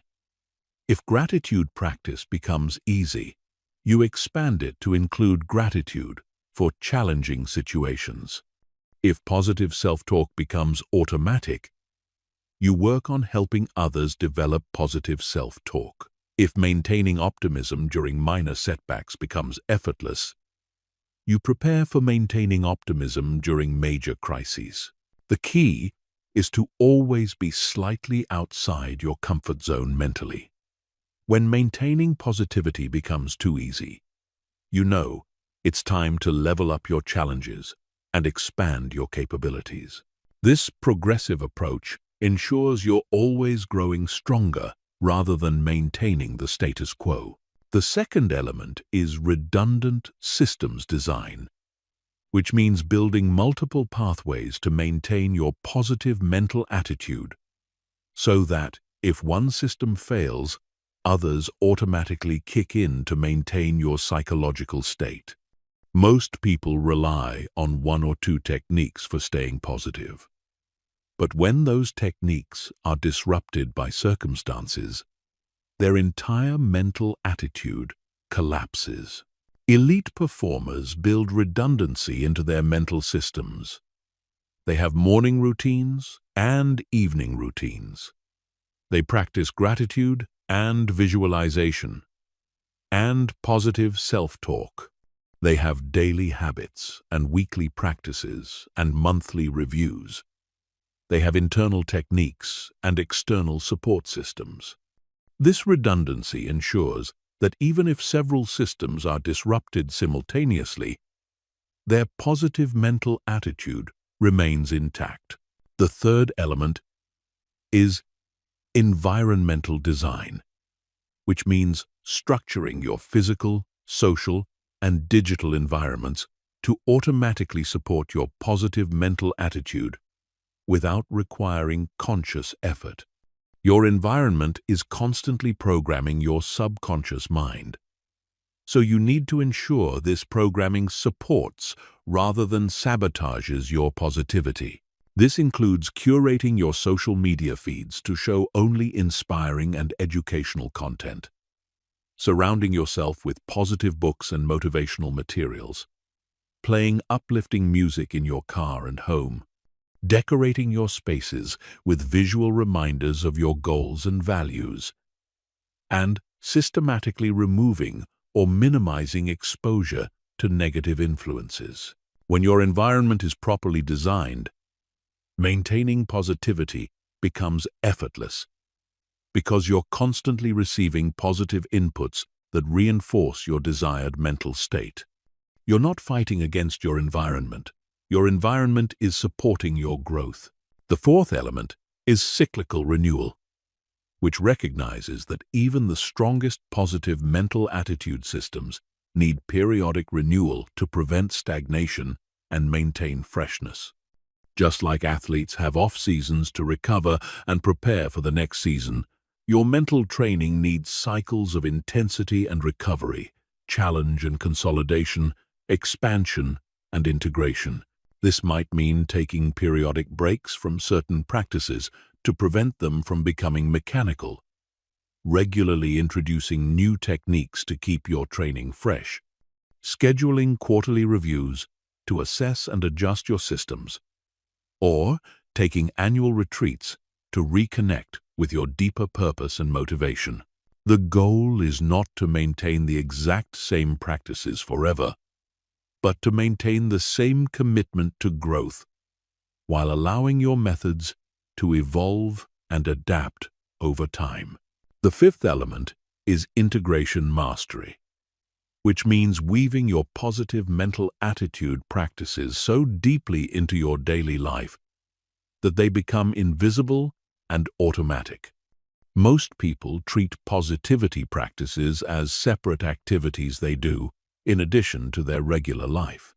If gratitude practice becomes easy, you expand it to include gratitude for challenging situations. If positive self-talk becomes automatic, you work on helping others develop positive self-talk. If maintaining optimism during minor setbacks becomes effortless, you prepare for maintaining optimism during major crises. The key is to always be slightly outside your comfort zone mentally. When maintaining positivity becomes too easy, you know it's time to level up your challenges and expand your capabilities. This progressive approach ensures you're always growing stronger rather than maintaining the status quo. The second element is redundant systems design, which means building multiple pathways to maintain your positive mental attitude so that if one system fails, others automatically kick in to maintain your psychological state. Most people rely on one or two techniques for staying positive. But when those techniques are disrupted by circumstances, their entire mental attitude collapses. Elite performers build redundancy into their mental systems. They have morning routines and evening routines. They practice gratitude and visualization and positive self-talk. They have daily habits and weekly practices and monthly reviews. They have internal techniques and external support systems. This redundancy ensures that even if several systems are disrupted simultaneously, their positive mental attitude remains intact. The third element is environmental design, which means structuring your physical, social, and digital environments to automatically support your positive mental attitude without requiring conscious effort. Your environment is constantly programming your subconscious mind, so you need to ensure this programming supports rather than sabotages your positivity. This includes curating your social media feeds to show only inspiring and educational content, surrounding yourself with positive books and motivational materials, playing uplifting music in your car and home, decorating your spaces with visual reminders of your goals and values, and systematically removing or minimizing exposure to negative influences. When your environment is properly designed, maintaining positivity becomes effortless because you're constantly receiving positive inputs that reinforce your desired mental state. You're not fighting against your environment. Your environment is supporting your growth. The fourth element is cyclical renewal, which recognizes that even the strongest positive mental attitude systems need periodic renewal to prevent stagnation and maintain freshness. Just like athletes have off-seasons to recover and prepare for the next season, your mental training needs cycles of intensity and recovery, challenge and consolidation, expansion and integration. This might mean taking periodic breaks from certain practices to prevent them from becoming mechanical, regularly introducing new techniques to keep your training fresh, scheduling quarterly reviews to assess and adjust your systems, or taking annual retreats to reconnect with your deeper purpose and motivation. The goal is not to maintain the exact same practices forever, but to maintain the same commitment to growth while allowing your methods to evolve and adapt over time. The fifth element is integration mastery, which means weaving your positive mental attitude practices so deeply into your daily life that they become invisible and automatic. Most people treat positivity practices as separate activities they do in addition to their regular life.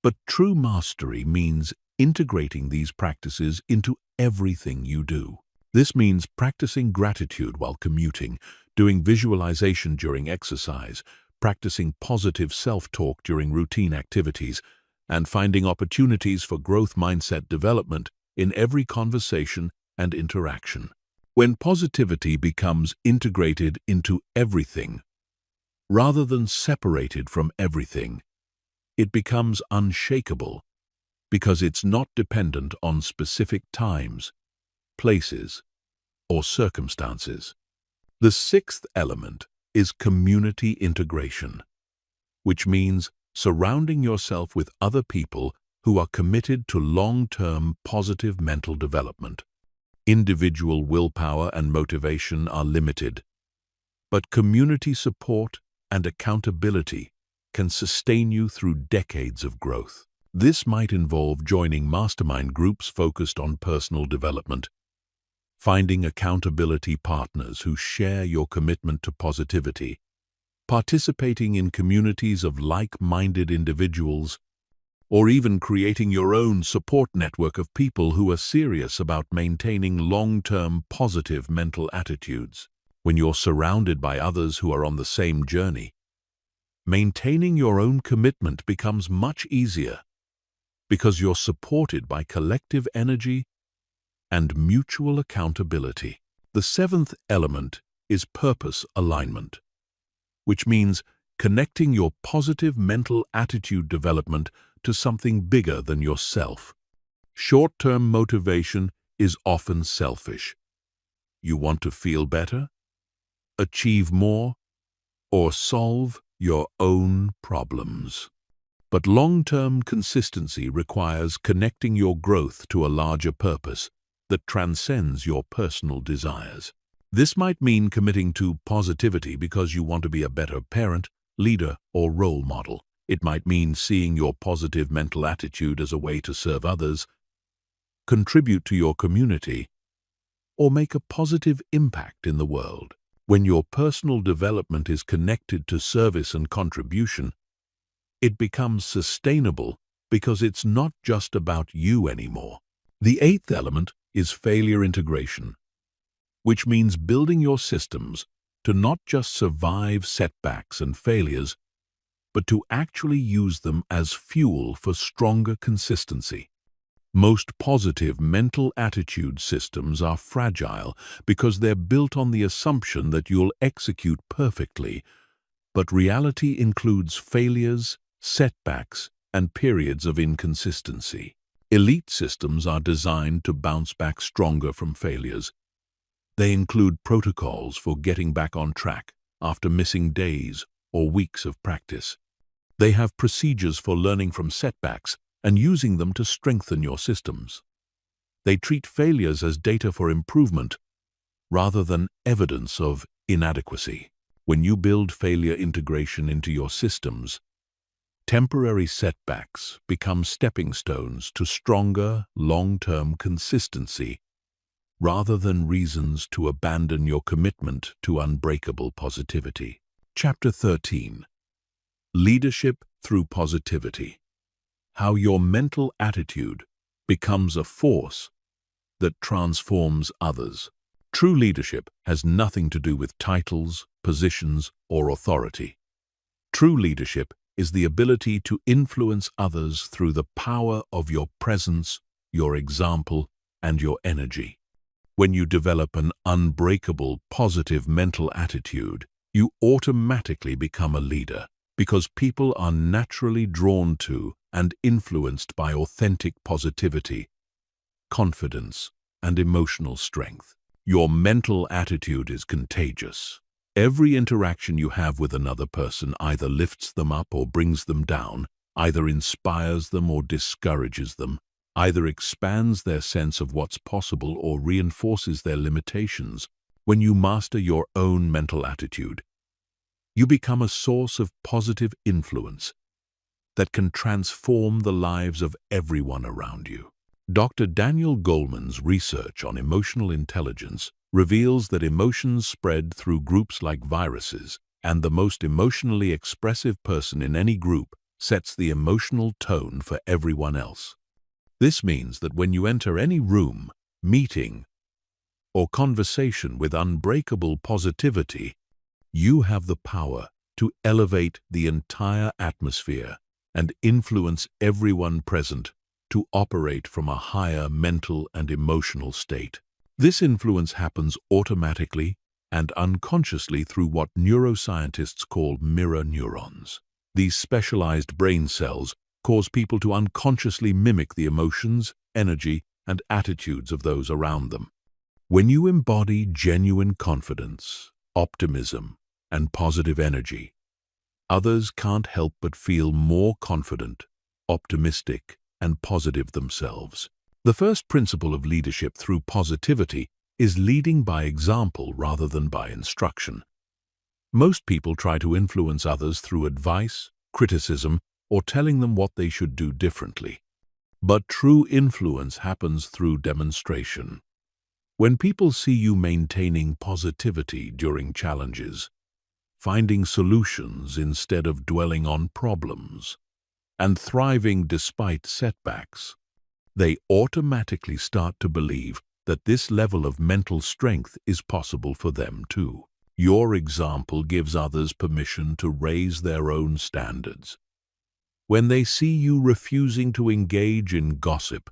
But true mastery means integrating these practices into everything you do. This means practicing gratitude while commuting, doing visualization during exercise, practicing positive self-talk during routine activities, and finding opportunities for growth mindset development in every conversation and interaction. When positivity becomes integrated into everything, rather than separated from everything, it becomes unshakable because it's not dependent on specific times, places, or circumstances. The sixth element is community integration, which means surrounding yourself with other people who are committed to long-term positive mental development. Individual willpower and motivation are limited, but community support and accountability can sustain you through decades of growth. This might involve joining mastermind groups focused on personal development, finding accountability partners who share your commitment to positivity, participating in communities of like-minded individuals, or even creating your own support network of people who are serious about maintaining long-term positive mental attitudes. When you're surrounded by others who are on the same journey, Maintaining your own commitment becomes much easier because you're supported by collective energy and mutual accountability. The seventh element is purpose alignment, which means connecting your positive mental attitude development to something bigger than yourself. Short-term motivation is often selfish. You want to feel better, achieve more, or solve your own problems. But long-term consistency requires connecting your growth to a larger purpose that transcends your personal desires. This might mean committing to positivity because you want to be a better parent, leader, or role model. It might mean seeing your positive mental attitude as a way to serve others, contribute to your community, or make a positive impact in the world. When your personal development is connected to service and contribution, it becomes sustainable because it's not just about you anymore. The eighth element is failure integration, which means building your systems to not just survive setbacks and failures, but to actually use them as fuel for stronger consistency. Most positive mental attitude systems are fragile because they're built on the assumption that you'll execute perfectly, but reality includes failures, setbacks, and periods of inconsistency. Elite systems are designed to bounce back stronger from failures. They include protocols for getting back on track after missing days or weeks of practice. They have procedures for learning from setbacks and using them to strengthen your systems. They treat failures as data for improvement rather than evidence of inadequacy. When you build failure integration into your systems, temporary setbacks become stepping stones to stronger, long-term consistency rather than reasons to abandon your commitment to unbreakable positivity. Chapter 13. Leadership through Positivity. How your mental attitude becomes a force that transforms others. True leadership has nothing to do with titles, positions, or authority. True leadership is the ability to influence others through the power of your presence, your example, and your energy. When you develop an unbreakable, positive mental attitude, you automatically become a leader because people are naturally drawn to and influenced by authentic positivity, confidence, and emotional strength. Your mental attitude is contagious. Every interaction you have with another person either lifts them up or brings them down, either inspires them or discourages them, either expands their sense of what's possible or reinforces their limitations. When you master your own mental attitude, you become a source of positive influence that can transform the lives of everyone around you. Dr. Daniel Goleman's research on emotional intelligence reveals that emotions spread through groups like viruses, and the most emotionally expressive person in any group sets the emotional tone for everyone else. This means that when you enter any room, meeting, or conversation with unbreakable positivity, you have the power to elevate the entire atmosphere and influence everyone present to operate from a higher mental and emotional state. This influence happens automatically and unconsciously through what neuroscientists call mirror neurons. These specialized brain cells cause people to unconsciously mimic the emotions, energy, and attitudes of those around them. When you embody genuine confidence, optimism, and positive energy, others can't help but feel more confident, optimistic, and positive themselves. The first principle of leadership through positivity is leading by example rather than by instruction. Most people try to influence others through advice, criticism, or telling them what they should do differently. But true influence happens through demonstration. When people see you maintaining positivity during challenges, finding solutions instead of dwelling on problems, and thriving despite setbacks, they automatically start to believe that this level of mental strength is possible for them too. Your example gives others permission to raise their own standards. When they see you refusing to engage in gossip,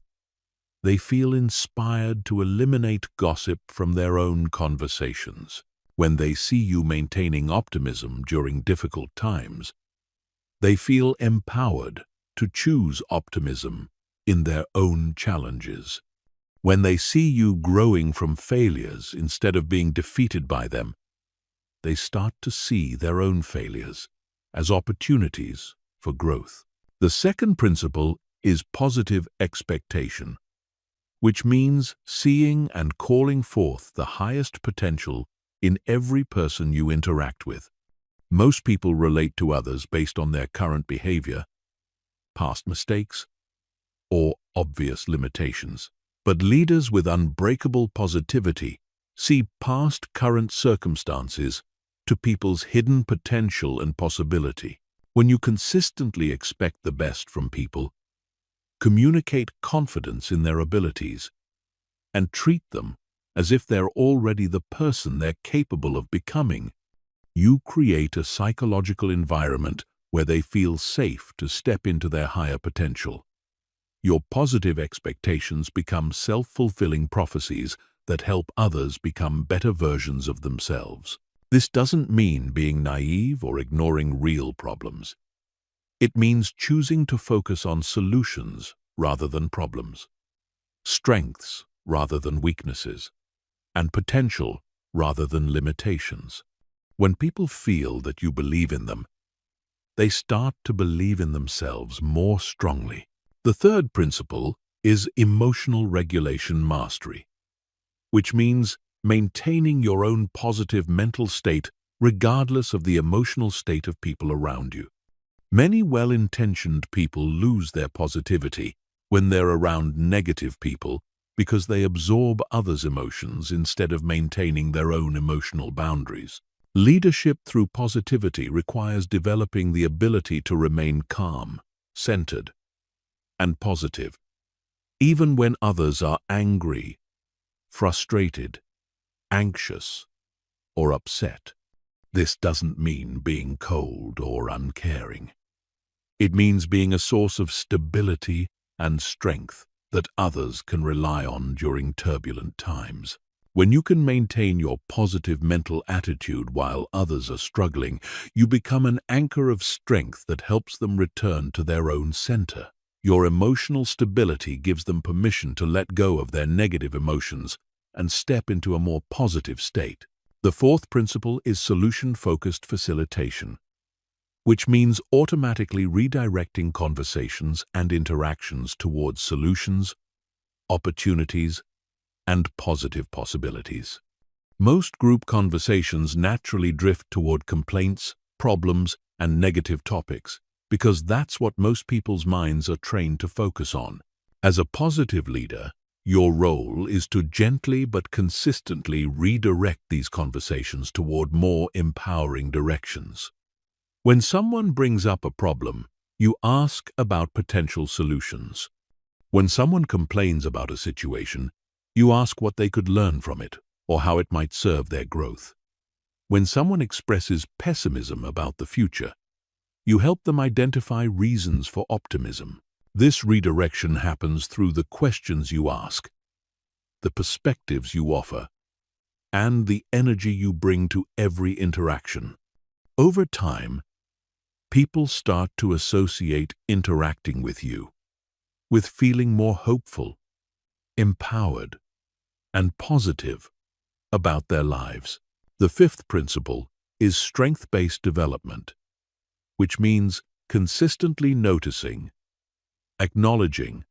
they feel inspired to eliminate gossip from their own conversations. When they see you maintaining optimism during difficult times, they feel empowered to choose optimism in their own challenges. When they see you growing from failures instead of being defeated by them, they start to see their own failures as opportunities for growth. The second principle is positive expectation, which means seeing and calling forth the highest potential in every person you interact with. Most people relate to others based on their current behavior, past mistakes, or obvious limitations. But leaders with unbreakable positivity see past current circumstances to people's hidden potential and possibility. When you consistently expect the best from people, communicate confidence in their abilities, and treat them as if they're already the person they're capable of becoming, you create a psychological environment where they feel safe to step into their higher potential. Your positive expectations become self-fulfilling prophecies that help others become better versions of themselves. This doesn't mean being naive or ignoring real problems. It means choosing to focus on solutions rather than problems, strengths rather than weaknesses, and potential rather than limitations. When people feel that you believe in them, they start to believe in themselves more strongly. The third principle is emotional regulation mastery, which means maintaining your own positive mental state regardless of the emotional state of people around you. Many well-intentioned people lose their positivity when they're around negative people because they absorb others' emotions instead of maintaining their own emotional boundaries. Leadership through positivity requires developing the ability to remain calm, centered, and positive, even when others are angry, frustrated, anxious, or upset. This doesn't mean being cold or uncaring. It means being a source of stability and strength that others can rely on during turbulent times. When you can maintain your positive mental attitude while others are struggling, you become an anchor of strength that helps them return to their own center. Your emotional stability gives them permission to let go of their negative emotions and step into a more positive state. The fourth principle is solution-focused facilitation, which means automatically redirecting conversations and interactions towards solutions, opportunities, and positive possibilities. Most group conversations naturally drift toward complaints, problems, and negative topics because that's what most people's minds are trained to focus on. As a positive leader, your role is to gently but consistently redirect these conversations toward more empowering directions. When someone brings up a problem, you ask about potential solutions. When someone complains about a situation, you ask what they could learn from it or how it might serve their growth. When someone expresses pessimism about the future, you help them identify reasons for optimism. This redirection happens through the questions you ask, the perspectives you offer, and the energy you bring to every interaction. Over time, people start to associate interacting with you with feeling more hopeful, empowered, and positive about their lives. The fifth principle is strength-based development, which means consistently noticing, acknowledging,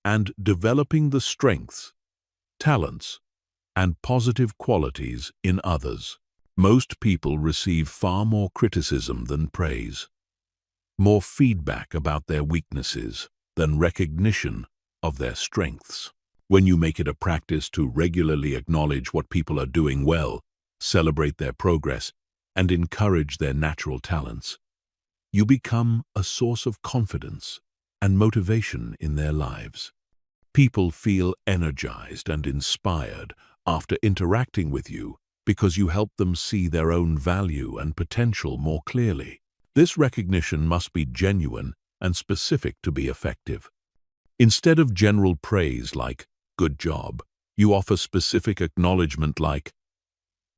and developing the strengths, talents, and positive qualities in others. Most people receive far more criticism than praise, more feedback about their weaknesses than recognition of their strengths. When you make it a practice to regularly acknowledge what people are doing well, celebrate their progress, and encourage their natural talents, you become a source of confidence and motivation in their lives. People feel energized and inspired after interacting with you because you help them see their own value and potential more clearly. This recognition must be genuine and specific to be effective. Instead of general praise like, "Good job," you offer specific acknowledgement like,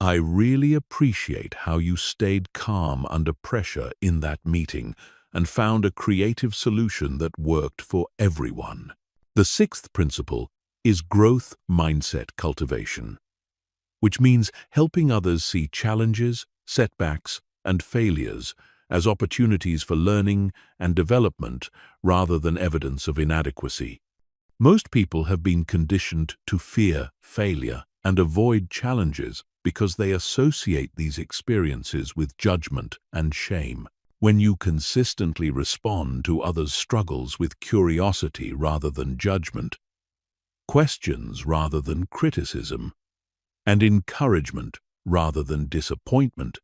"I really appreciate how you stayed calm under pressure in that meeting and found a creative solution that worked for everyone." The sixth principle is growth mindset cultivation, which means helping others see challenges, setbacks, and failures as opportunities for learning and development rather than evidence of inadequacy. Most people have been conditioned to fear failure and avoid challenges because they associate these experiences with judgment and shame. When you consistently respond to others' struggles with curiosity rather than judgment, questions rather than criticism, and encouragement rather than disappointment,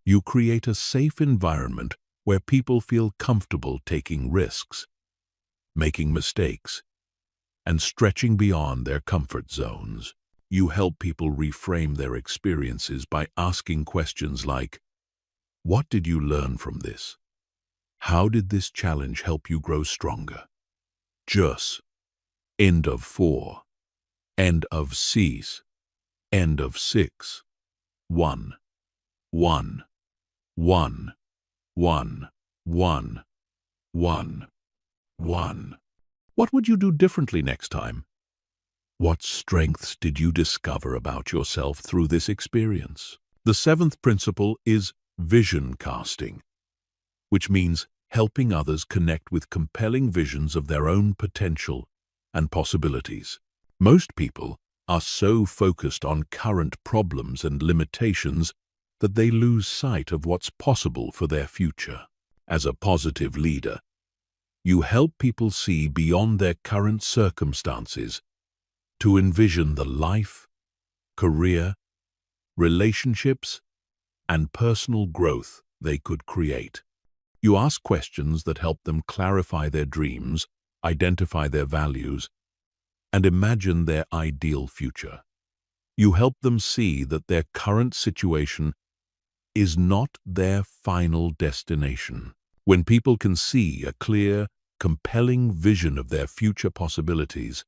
you create a safe environment where people feel comfortable taking risks, making mistakes, and stretching beyond their comfort zones. You help people reframe their experiences by asking questions like, "What did you learn from this? How did this challenge help you grow stronger?" Just. End of 4. End of cease. End of 6. 1. 1. 1. 1. 1. 1. 1. What would you do differently next time? What strengths did you discover about yourself through this experience? The seventh principle is vision casting, which means helping others connect with compelling visions of their own potential and possibilities. Most people are so focused on current problems and limitations that they lose sight of what's possible for their future. As a positive leader, you help people see beyond their current circumstances to envision the life, career, relationships, and personal growth they could create. You ask questions that help them clarify their dreams, identify their values, and imagine their ideal future. You help them see that their current situation is not their final destination. When people can see a clear, compelling vision of their future possibilities,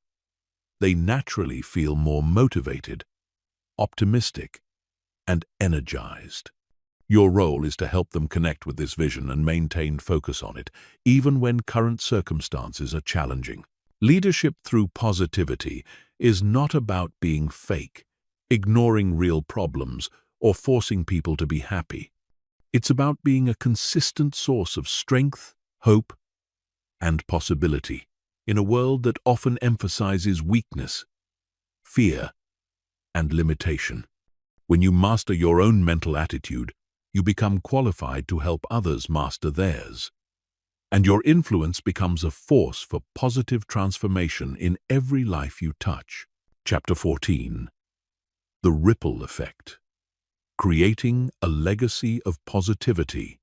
they naturally feel more motivated, optimistic, and energized. Your role is to help them connect with this vision and maintain focus on it, even when current circumstances are challenging. Leadership through positivity is not about being fake, ignoring real problems, or forcing people to be happy. It's about being a consistent source of strength, hope, and possibility in a world that often emphasizes weakness, fear, and limitation. When you master your own mental attitude, you become qualified to help others master theirs. And your influence becomes a force for positive transformation in every life you touch. Chapter 14. The Ripple Effect. Creating a legacy of positivity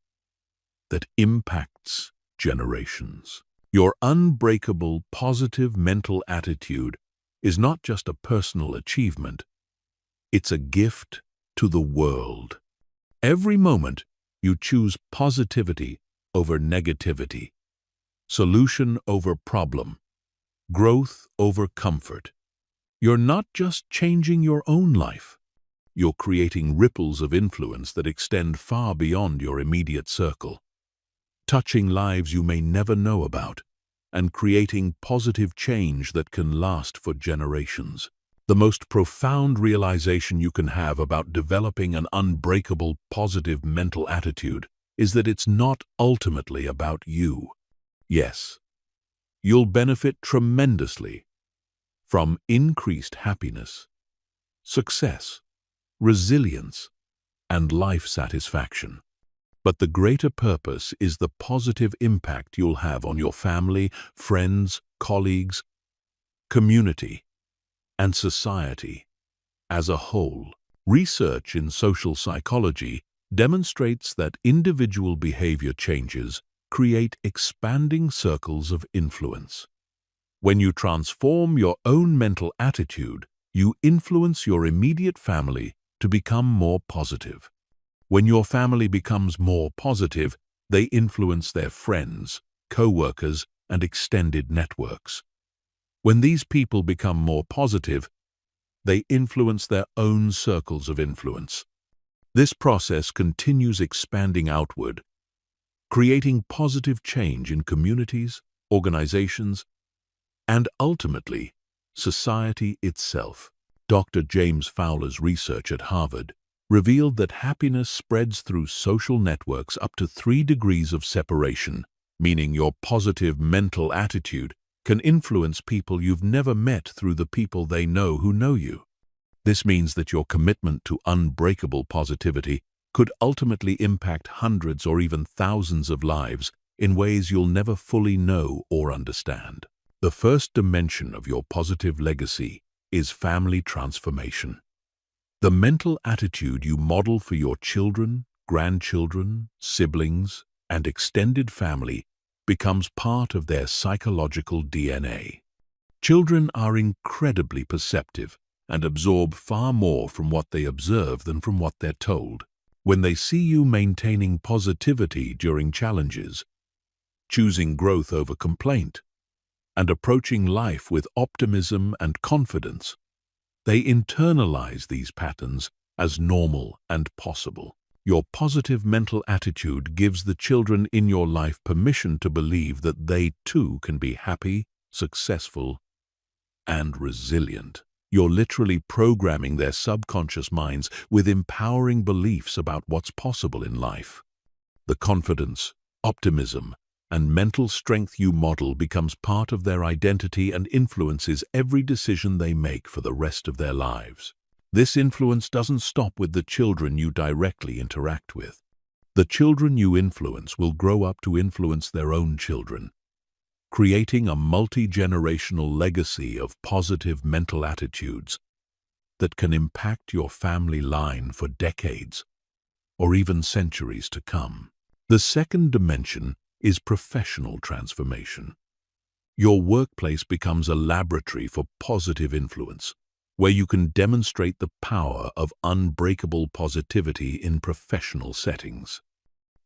that impacts generations. Your unbreakable positive mental attitude is not just a personal achievement, it's a gift to the world. Every moment you choose positivity over negativity, solution over problem, growth over comfort. You're not just changing your own life, you're creating ripples of influence that extend far beyond your immediate circle, touching lives you may never know about, and creating positive change that can last for generations. The most profound realization you can have about developing an unbreakable positive mental attitude is that it's not ultimately about you. Yes, you'll benefit tremendously from increased happiness, success, resilience, and life satisfaction. But the greater purpose is the positive impact you'll have on your family, friends, colleagues, community, and society as a whole. Research in social psychology demonstrates that individual behavior changes create expanding circles of influence. When you transform your own mental attitude, you influence your immediate family to become more positive. When your family becomes more positive, they influence their friends, co-workers, and extended networks. When these people become more positive, they influence their own circles of influence. This process continues expanding outward, creating positive change in communities, organizations, and ultimately, society itself. Dr. James Fowler's research at Harvard revealed that happiness spreads through social networks up to 3 degrees of separation, meaning your positive mental attitude can influence people you've never met through the people they know who know you. This means that your commitment to unbreakable positivity could ultimately impact hundreds or even thousands of lives in ways you'll never fully know or understand. The first dimension of your positive legacy is family transformation. The mental attitude you model for your children, grandchildren, siblings, and extended family becomes part of their psychological DNA. Children are incredibly perceptive and absorb far more from what they observe than from what they're told. When they see you maintaining positivity during challenges, choosing growth over complaint, and approaching life with optimism and confidence, they internalize these patterns as normal and possible. Your positive mental attitude gives the children in your life permission to believe that they too can be happy, successful, and resilient. You're literally programming their subconscious minds with empowering beliefs about what's possible in life. The confidence, optimism, and mental strength you model becomes part of their identity and influences every decision they make for the rest of their lives. This influence doesn't stop with the children you directly interact with. The children you influence will grow up to influence their own children, creating a multi-generational legacy of positive mental attitudes that can impact your family line for decades or even centuries to come. The second dimension is professional transformation. Your workplace becomes a laboratory for positive influence, where you can demonstrate the power of unbreakable positivity in professional settings.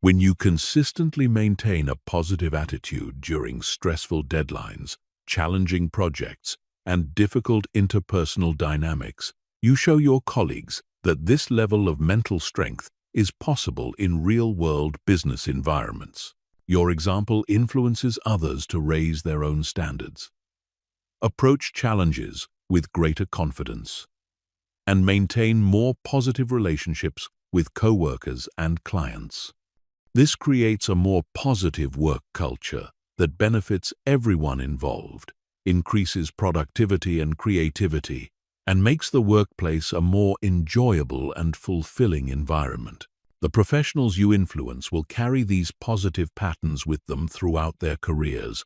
When you consistently maintain a positive attitude during stressful deadlines, challenging projects, and difficult interpersonal dynamics, you show your colleagues that this level of mental strength is possible in real-world business environments. Your example influences others to raise their own standards, approach challenges with greater confidence, and maintain more positive relationships with co-workers and clients. This creates a more positive work culture that benefits everyone involved, increases productivity and creativity, and makes the workplace a more enjoyable and fulfilling environment. The professionals you influence will carry these positive patterns with them throughout their careers,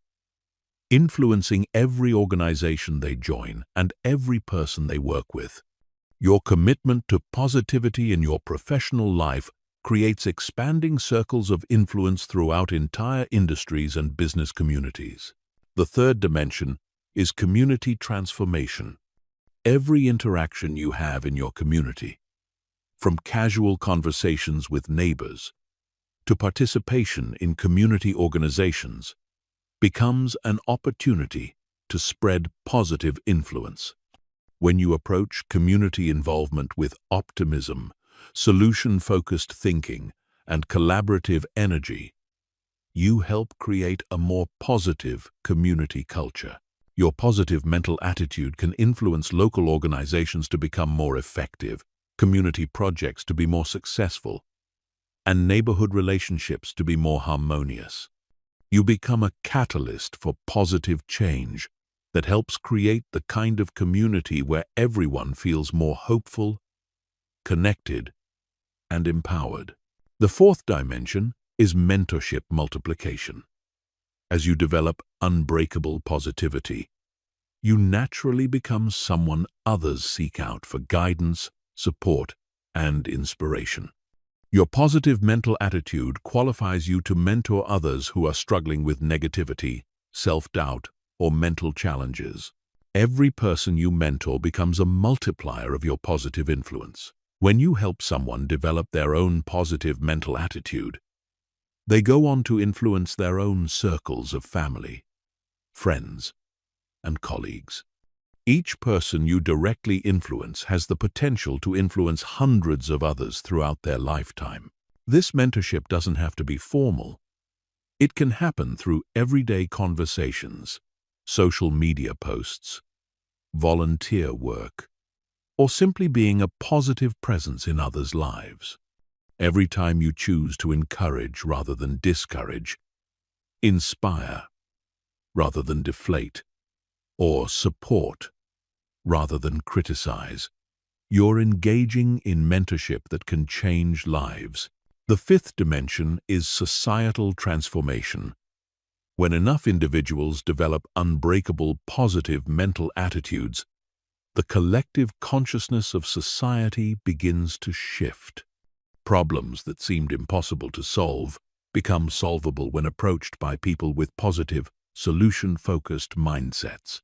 influencing every organization they join and every person they work with. Your commitment to positivity in your professional life creates expanding circles of influence throughout entire industries and business communities. The third dimension is community transformation. Every interaction you have in your community, from casual conversations with neighbors to participation in community organizations, becomes an opportunity to spread positive influence. When you approach community involvement with optimism, solution-focused thinking, and collaborative energy, you help create a more positive community culture. Your positive mental attitude can influence local organizations to become more effective, community projects to be more successful, and neighborhood relationships to be more harmonious. You become a catalyst for positive change that helps create the kind of community where everyone feels more hopeful, connected, and empowered. The fourth dimension is mentorship multiplication. As you develop unbreakable positivity, you naturally become someone others seek out for guidance, support, and inspiration. Your positive mental attitude qualifies you to mentor others who are struggling with negativity, self-doubt, or mental challenges. Every person you mentor becomes a multiplier of your positive influence. When you help someone develop their own positive mental attitude, they go on to influence their own circles of family, friends, and colleagues. Each person you directly influence has the potential to influence hundreds of others throughout their lifetime. This mentorship doesn't have to be formal. It can happen through everyday conversations, social media posts, volunteer work, or simply being a positive presence in others' lives. Every time you choose to encourage rather than discourage, inspire rather than deflate, or support rather than criticize, you're engaging in mentorship that can change lives. The fifth dimension is societal transformation. When enough individuals develop unbreakable positive mental attitudes, the collective consciousness of society begins to shift. Problems that seemed impossible to solve become solvable when approached by people with positive, solution-focused mindsets.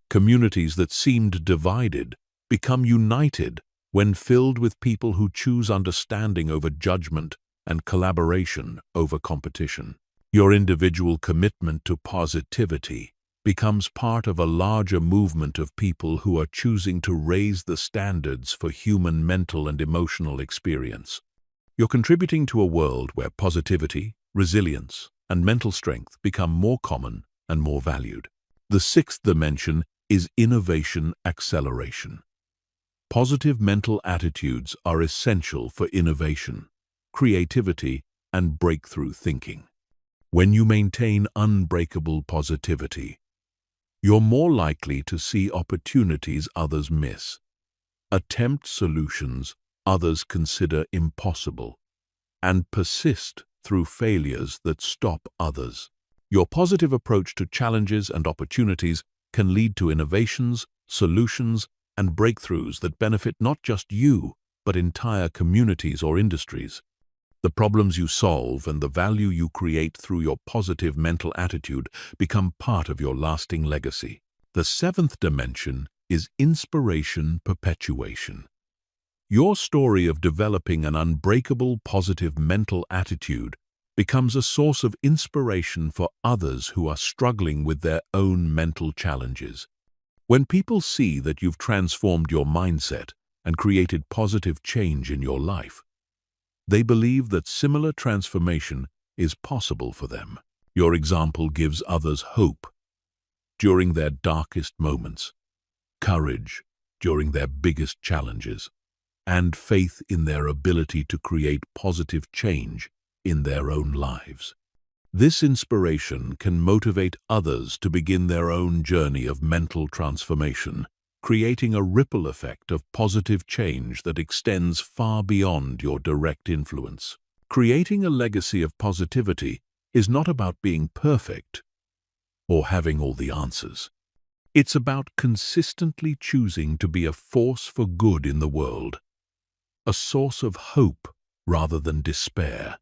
Communities that seemed divided become united when filled with people who choose understanding over judgment and collaboration over competition. Your individual commitment to positivity becomes part of a larger movement of people who are choosing to raise the standards for human mental and emotional experience. You're contributing to a world where positivity, resilience, and mental strength become more common and more valued. The sixth dimension is innovation acceleration. Positive mental attitudes are essential for innovation, creativity, and breakthrough thinking. When you maintain unbreakable positivity, you're more likely to see opportunities others miss, attempt solutions others consider impossible, and persist through failures that stop others. Your positive approach to challenges and opportunities can lead to innovations, solutions, and breakthroughs that benefit not just you, but entire communities or industries. The problems you solve and the value you create through your positive mental attitude become part of your lasting legacy. The seventh dimension is inspiration perpetuation. Your story of developing an unbreakable positive mental attitude becomes a source of inspiration for others who are struggling with their own mental challenges. When people see that you've transformed your mindset and created positive change in your life, they believe that similar transformation is possible for them. Your example gives others hope during their darkest moments, courage during their biggest challenges, and faith in their ability to create positive change in their own lives. This inspiration can motivate others to begin their own journey of mental transformation, creating a ripple effect of positive change that extends far beyond your direct influence. Creating a legacy of positivity is not about being perfect or having all the answers. It's about consistently choosing to be a force for good in the world, a source of hope rather than despair,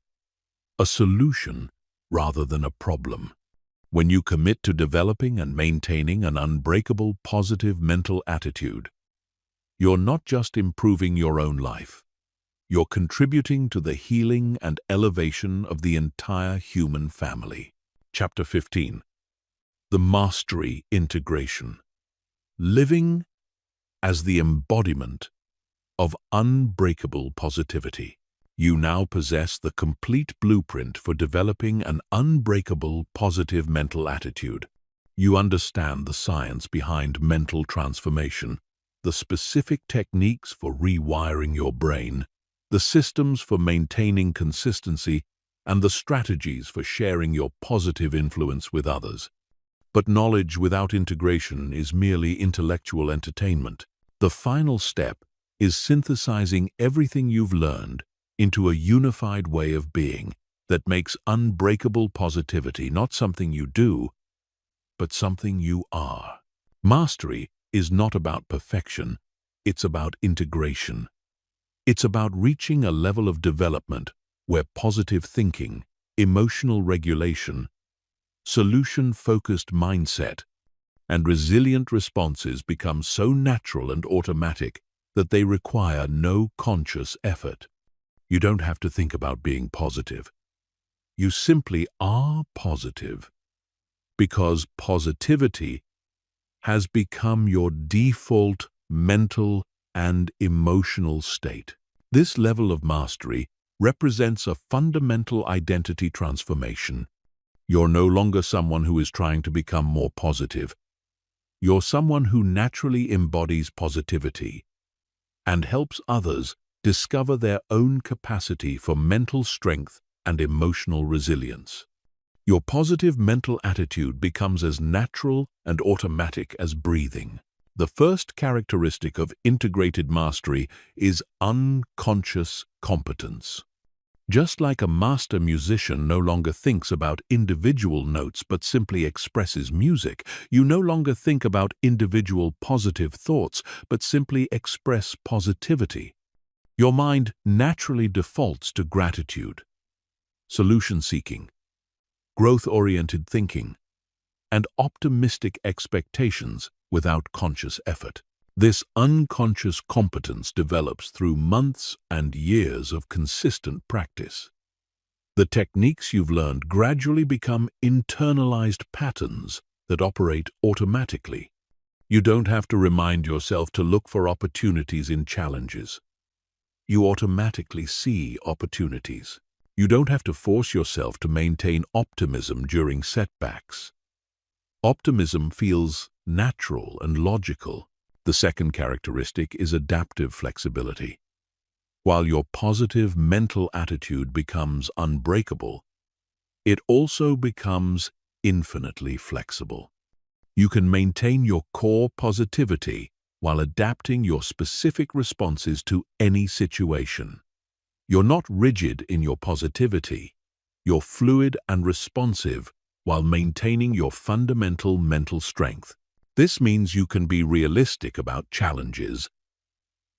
a solution rather than a problem. When you commit to developing and maintaining an unbreakable positive mental attitude, you're not just improving your own life, you're contributing to the healing and elevation of the entire human family. Chapter 15. The Mastery Integration. Living as the embodiment of unbreakable positivity. You now possess the complete blueprint for developing an unbreakable positive mental attitude. You understand the science behind mental transformation, the specific techniques for rewiring your brain, the systems for maintaining consistency, and the strategies for sharing your positive influence with others. But knowledge without integration is merely intellectual entertainment. The final step is synthesizing everything you've learned into a unified way of being that makes unbreakable positivity not something you do, but something you are. Mastery is not about perfection, it's about integration. It's about reaching a level of development where positive thinking, emotional regulation, solution-focused mindset, and resilient responses become so natural and automatic that they require no conscious effort. You don't have to think about being positive. You simply are positive because positivity has become your default mental and emotional state. This level of mastery represents a fundamental identity transformation. You're no longer someone who is trying to become more positive. You're someone who naturally embodies positivity and helps others discover their own capacity for mental strength and emotional resilience. Your positive mental attitude becomes as natural and automatic as breathing. The first characteristic of integrated mastery is unconscious competence. Just like a master musician no longer thinks about individual notes but simply expresses music, you no longer think about individual positive thoughts but simply express positivity. Your mind naturally defaults to gratitude, solution-seeking, growth-oriented thinking, and optimistic expectations without conscious effort. This unconscious competence develops through months and years of consistent practice. The techniques you've learned gradually become internalized patterns that operate automatically. You don't have to remind yourself to look for opportunities in challenges. You automatically see opportunities. You don't have to force yourself to maintain optimism during setbacks. Optimism feels natural and logical. The second characteristic is adaptive flexibility. While your positive mental attitude becomes unbreakable, it also becomes infinitely flexible. You can maintain your core positivity while adapting your specific responses to any situation. You're not rigid in your positivity. You're fluid and responsive while maintaining your fundamental mental strength. This means you can be realistic about challenges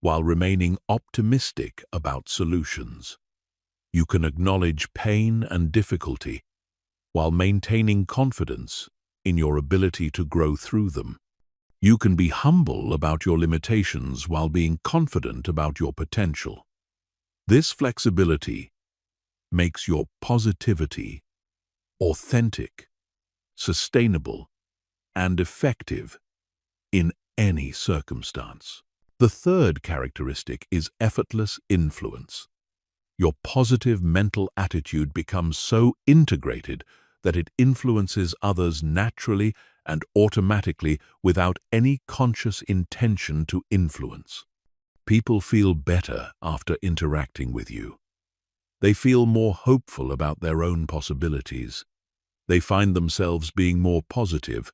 while remaining optimistic about solutions. You can acknowledge pain and difficulty while maintaining confidence in your ability to grow through them. You can be humble about your limitations while being confident about your potential. This flexibility makes your positivity authentic, sustainable, and effective in any circumstance. The third characteristic is effortless influence. Your positive mental attitude becomes so integrated that it influences others naturally and automatically without any conscious intention to influence. People feel better after interacting with you. They feel more hopeful about their own possibilities. They find themselves being more positive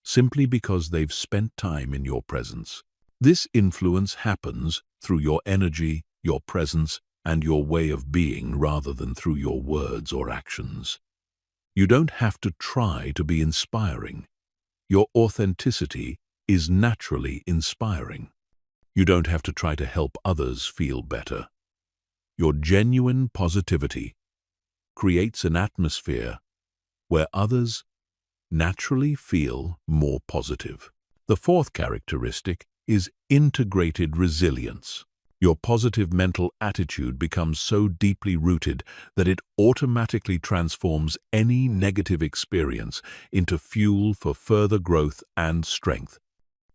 simply because they've spent time in your presence. This influence happens through your energy, your presence, and your way of being rather than through your words or actions. You don't have to try to be inspiring. Your authenticity is naturally inspiring. You don't have to try to help others feel better. Your genuine positivity creates an atmosphere where others naturally feel more positive. The fourth characteristic is integrated resilience. Your positive mental attitude becomes so deeply rooted that it automatically transforms any negative experience into fuel for further growth and strength.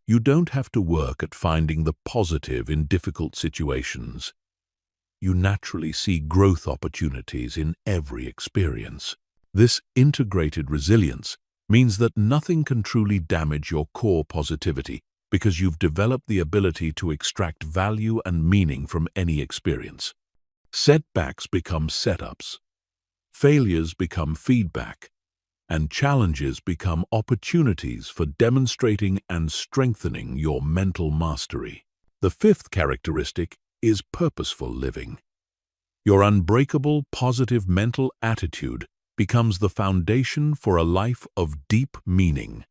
You don't have to work at finding the positive in difficult situations. You naturally see growth opportunities in every experience. This integrated resilience means that nothing can truly damage your core positivity because you've developed the ability to extract value and meaning from any experience. Setbacks become setups, failures become feedback, and challenges become opportunities for demonstrating and strengthening your mental mastery. The fifth characteristic is purposeful living. Your unbreakable positive mental attitude becomes the foundation for a life of deep meaning,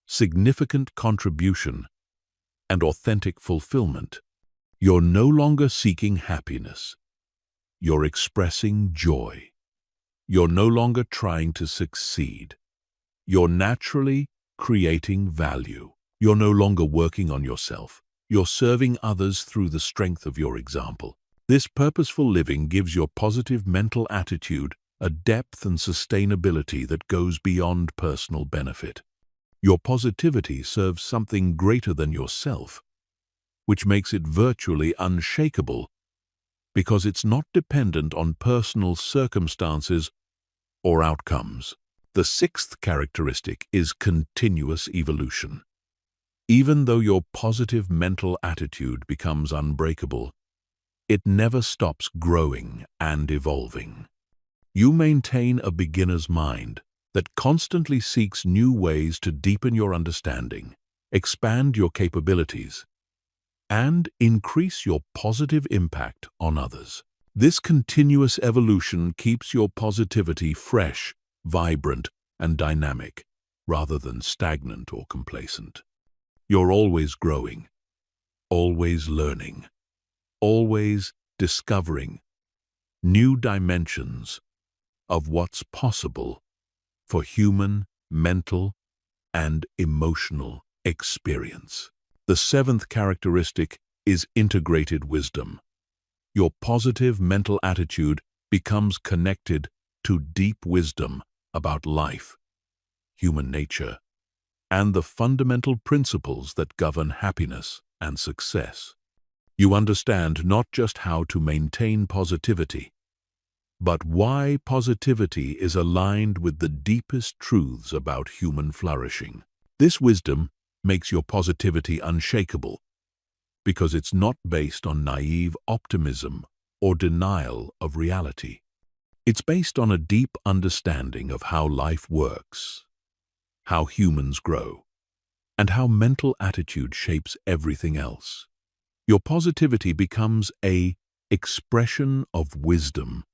significant contribution, and authentic fulfillment. You're no longer seeking happiness. You're expressing joy. You're no longer trying to succeed. You're naturally creating value. You're no longer working on yourself. You're serving others through the strength of your example. This purposeful living gives your positive mental attitude a depth and sustainability that goes beyond personal benefit. Your positivity serves something greater than yourself, which makes it virtually unshakable because it's not dependent on personal circumstances or outcomes. The sixth characteristic is continuous evolution. Even though your positive mental attitude becomes unbreakable, it never stops growing and evolving. You maintain a beginner's mind that constantly seeks new ways to deepen your understanding, expand your capabilities, and increase your positive impact on others. This continuous evolution keeps your positivity fresh, vibrant, and dynamic, rather than stagnant or complacent. You're always growing, always learning, always discovering new dimensions of what's possible for human, mental, and emotional experience. The seventh characteristic is integrated wisdom. Your positive mental attitude becomes connected to deep wisdom about life, human nature, and the fundamental principles that govern happiness and success. You understand not just how to maintain positivity, but why positivity is aligned with the deepest truths about human flourishing. This wisdom makes your positivity unshakable because it's not based on naive optimism or denial of reality. It's based on a deep understanding of how life works, how humans grow, and how mental attitude shapes everything else. Your positivity becomes an expression of wisdom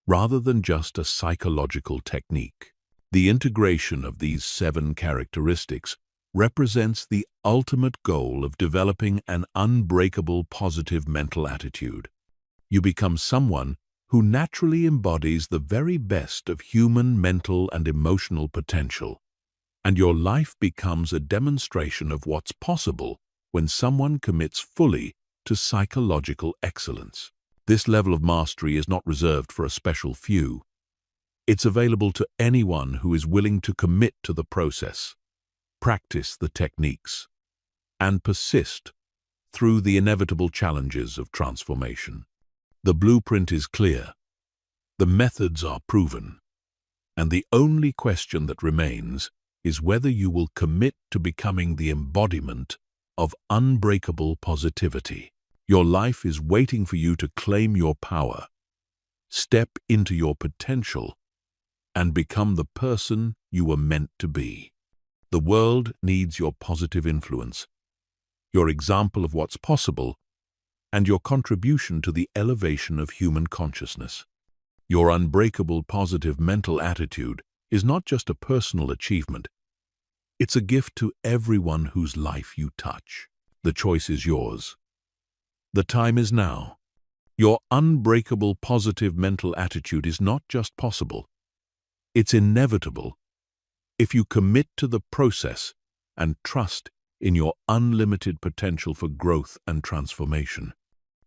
rather than just a psychological technique. The integration of these 7 characteristics represents the ultimate goal of developing an unbreakable positive mental attitude. You become someone who naturally embodies the very best of human mental and emotional potential, and your life becomes a demonstration of what's possible when someone commits fully to psychological excellence. This level of mastery is not reserved for a special few. It's available to anyone who is willing to commit to the process, practice the techniques, and persist through the inevitable challenges of transformation. The blueprint is clear, the methods are proven, and the only question that remains is whether you will commit to becoming the embodiment of unbreakable positivity. Your life is waiting for you to claim your power, step into your potential, and become the person you were meant to be. The world needs your positive influence, your example of what's possible, and your contribution to the elevation of human consciousness. Your unbreakable positive mental attitude is not just a personal achievement, it's a gift to everyone whose life you touch. The choice is yours. The time is now. Your unbreakable positive mental attitude is not just possible, it's inevitable if you commit to the process and trust in your unlimited potential for growth and transformation.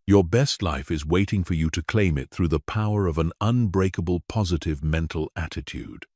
Your best life is waiting for you to claim it through the power of an unbreakable positive mental attitude.